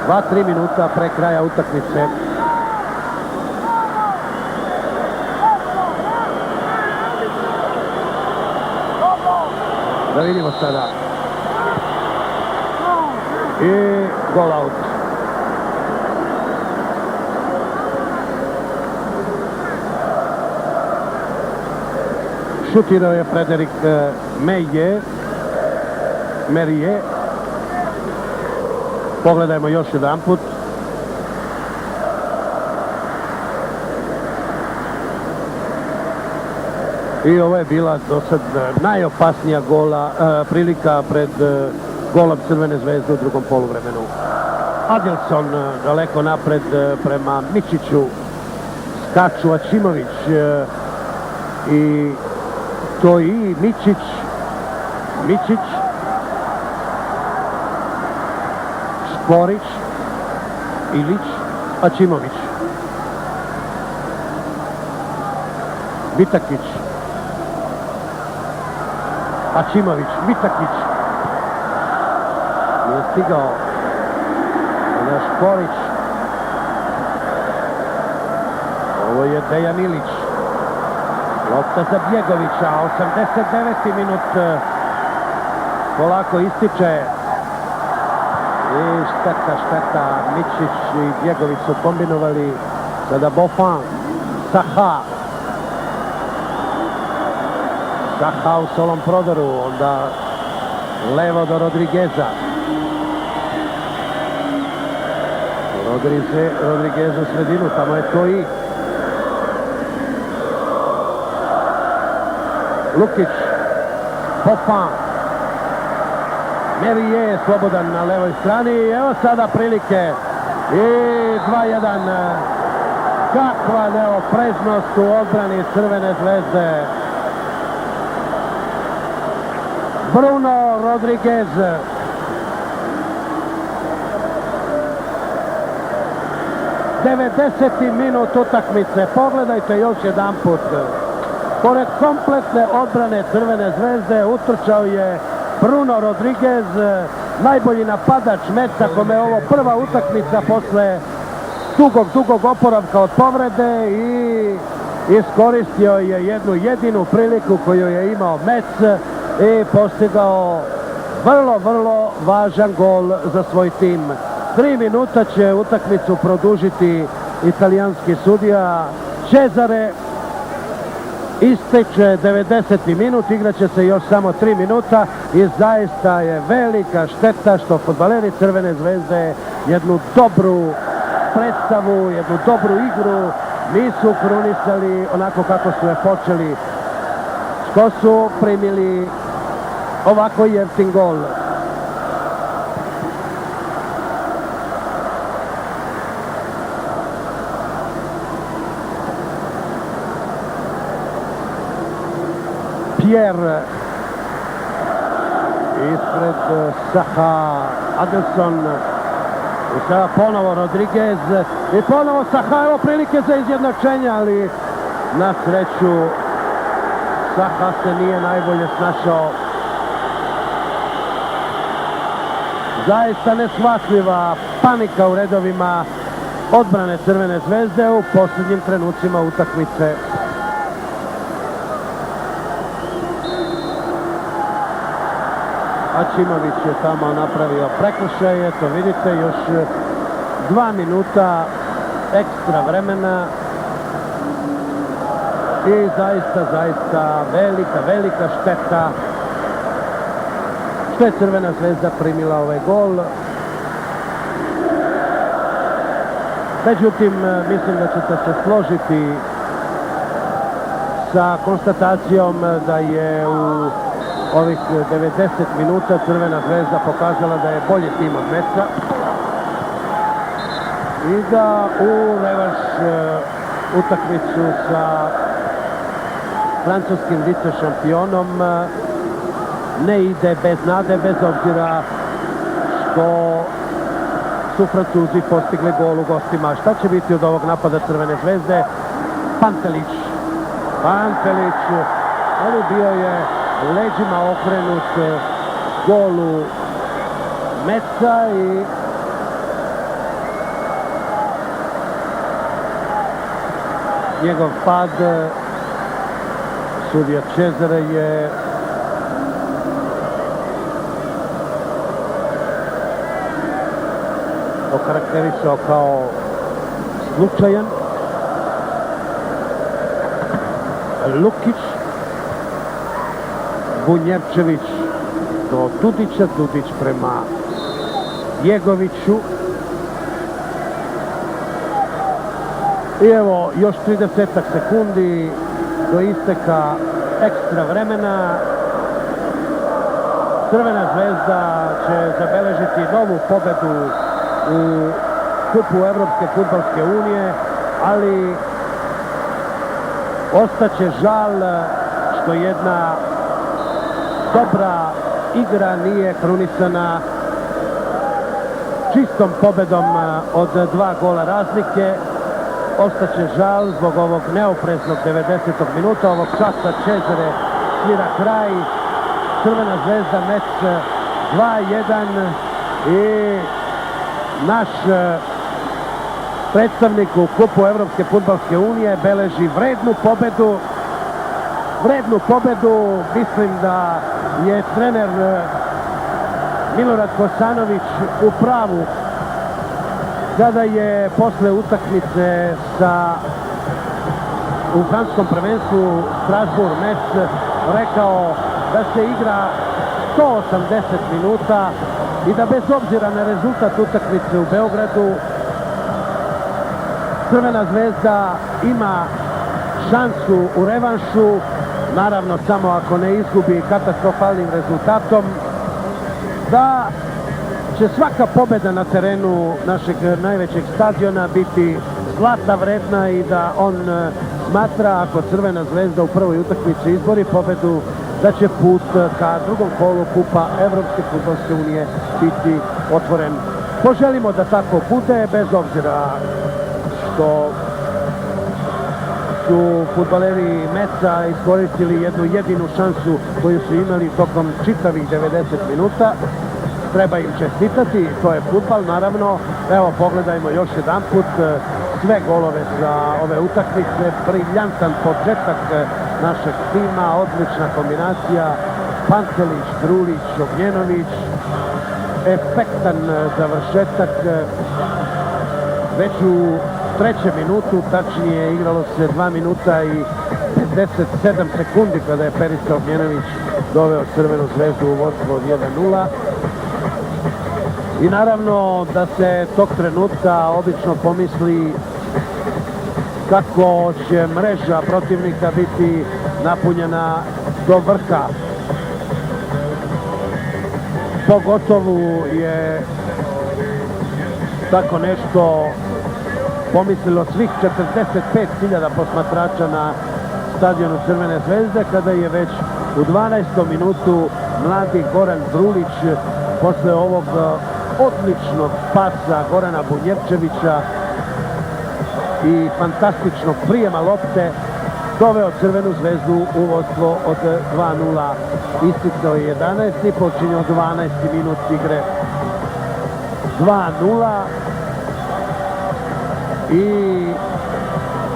2-3 minuta pre kraja utakmice. Da vidimo sada. I gol out. Šutirao je Frederik Merije. Pogledajmo još jedan put. I ovo je bila do sad najopasnija prilika pred golom Crvene zvezde u drugom poluvremenu. Adilson daleko napred prema Mičiću, skaču Aćimović i to i Mičić, Škorić, Ilić, Aćimović, Vitakić, Aćimović, Vitakić, nije stigao na Škorić, ovo je Dejan Ilić, lopta za Bjegovića, 89. minut, polako ističe i šteta, Mičić i Bjegović su kombinovali, sada Bofan, Saha u solom prodoru, onda levo do Rodrigueza. Rodriguez u sredinu, tamo je to i Lukić, Popan, Merije je slobodan na levoj strani i evo sada prilike i 2-1. Kakva neopreznost u odbrani Crvene zvezde. Bruno Rodriguez. Devedeseti minut utakmice. Pogledajte još jedan put. Pored kompletne odbrane Crvene zvezde utrčao je Bruno Rodriguez, najbolji napadač meča, kome je ovo prva utakmica posle dugog oporavka od povrede i iskoristio je jednu jedinu priliku koju je imao Mec i postigao vrlo važan gol za svoj tim. 3 minuta će utakmicu produžiti italijanski sudija Cesare. Isteče 90. minut, igraće se još samo 3 minuta i zaista je velika šteta što fudbaleri Crvene zvezde jednu dobru predstavu, jednu dobru igru nisu krunisali onako kako su je počeli, što su primili ovako jeftin gol. Pierre ispred Saha, Adilson i sada ponovo Rodriguez i ponovo Saha, evo prilike za izjednačenje, ali na sreću Saha se nije najbolje snašao. Zaista neshvatljiva panika u redovima odbrane Crvene zvezde u posljednjim trenucima utakmice. Aćimović je tamo napravio prekršaj, eto vidite, još 2 minuta ekstra vremena i zaista velika šteta što je Crvena zvezda primila ovaj gol. Međutim, mislim da ćete se složiti sa konstatacijom da je u ovih 90 minuta Crvena zvezda pokazala da je bolji tim od Meca i da u revanš utakmicu sa francuskim vice šampionom ne ide bez nade, bez obzira što su Francuzi postigli gol u gostima. Šta će biti od ovog napada Crvene zvezde? Pantelić, ali bio je leđima okrenut golu Meca i njegov pad sudija Cesare je okarakterisao kao slučajan. Lukić, Bunjevčević do Dudića, Dudić prema Bjegoviću. I evo još 30 sekundi do isteka ekstra vremena. Crvena zvezda će zabeležiti novu pobedu u kupu Evropske fudbalske unije, ali ostaće žal što jedna dobra igra nije krunisana čistom pobedom od 2 gola razlike. Ostaće žal zbog ovog neopreznog 90. minuta, ovog časa Cezare svira kraj, Crvena zvezda Mec 2-1 i naš predstavnik u kupu Evropske fudbalske unije beleži vrednu pobedu. Mislim da je trener Milorad Kosanović u pravu kada je posle utakmice u francuskom prvenstvu Strasbourg-Metz rekao da se igra 180 minuta i da bez obzira na rezultat utakmice u Beogradu Crvena zvezda ima šansu u revanšu, naravno samo ako ne izgubi katastrofalnim rezultatom, da će svaka pobjeda na terenu našeg najvećeg stadiona biti zlata vredna i da on smatra, ako Crvena zvezda u prvoj utakmici izbori pobedu, da će put ka drugom kolu kupa Evropske fudbalske unije biti otvoren. Poželimo da tako bude, bez obzira što su fudbaleri Meca iskoristili jednu jedinu šansu koju su imali tokom čitavih 90 minuta. Treba im čestitati, to je fudbal naravno. Evo, pogledajmo još jedan put sve golove za ove utakmice. Briljantan početak našeg tima, odlična kombinacija Pancelić, Drulić, Ognjenović, efektan završetak. Već u 3. minutu, tačnije igralo se 2 minuta i 57 sekundi kada je Perica Ognjenović doveo Crvenu zvezdu u vodstvo od 1-0. I naravno da se tog trenutka obično pomisli kako će mreža protivnika biti napunjena do vrha. Pogotovo je tako nešto pomislilo svih 45.000 posmatrača na stadionu Crvene zvezde, kada je već u 12. minutu mladi Goran Drulić posle ovog odličnog pasa Gorana Bunjevčevića i fantastičnog prijema lopte doveo Crvenu zvezdu u vodstvo od 2-0. Isticao je 11. i počinjao 12. minut igre. 2-0 i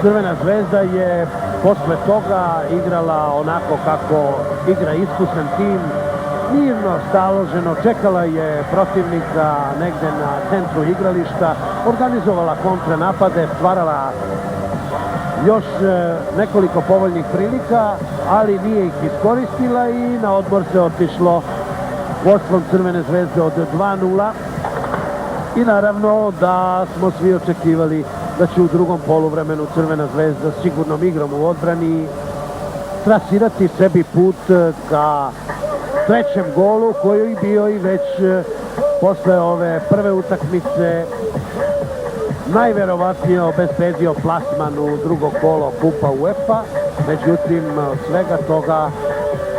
Crvena zvezda je posle toga igrala onako kako igra iskusan tim, mirno, staloženo, čekala je protivnika negde na centru igrališta, organizovala kontranapade, stvarala još nekoliko povoljnih prilika, ali nije ih iskoristila i na odmor se otišlo vodstvom Crvene zvezde od 2-0. I naravno da smo svi očekivali da će u drugom poluvremenu Crvena zvezda sigurnom igrom u odbrani trasirati sebi put ka 3. golu koji je bio i već posle ove prve utakmice najverovatnije obezbedio plasman u drugo kolo kupa UEFA. Međutim, od svega toga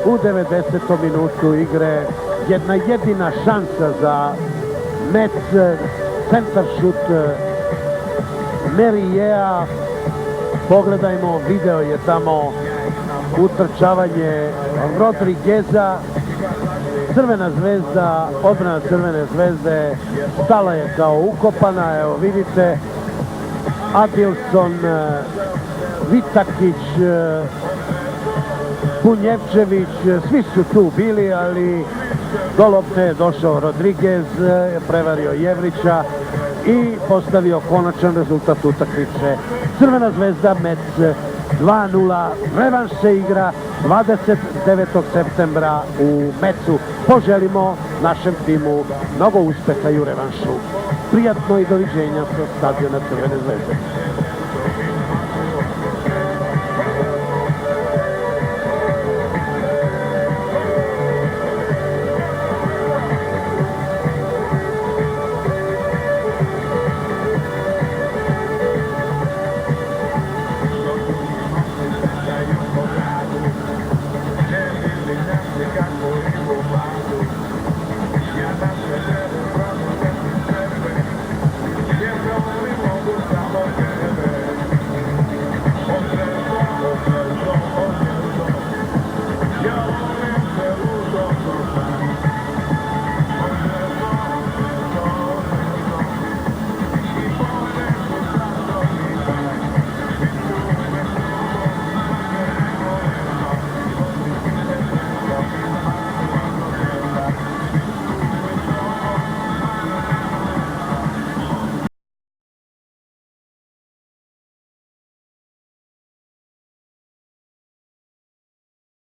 u 90. minutu igre jedna jedina šansa za Mec, centar šut Merijea. Pogledajmo, video je tamo utrčavanje Rodrigueza. Crvena zvezda, odbrana Crvene zvezde stala je kao ukopana, evo vidite, Adilson, Vitakić, Bunjevčević, svi su tu bili, ali do lopte je došao Rodriguez, prevario Jevrića i postavio konačan rezultat utakmice. Crvena zvezda Mec 2-0, revanš se igra 29. septembra u Mecu. Poželimo našem timu mnogo uspeha i u revanšu. Prijatno i doviđenja sa stadiona Crvene zvezde.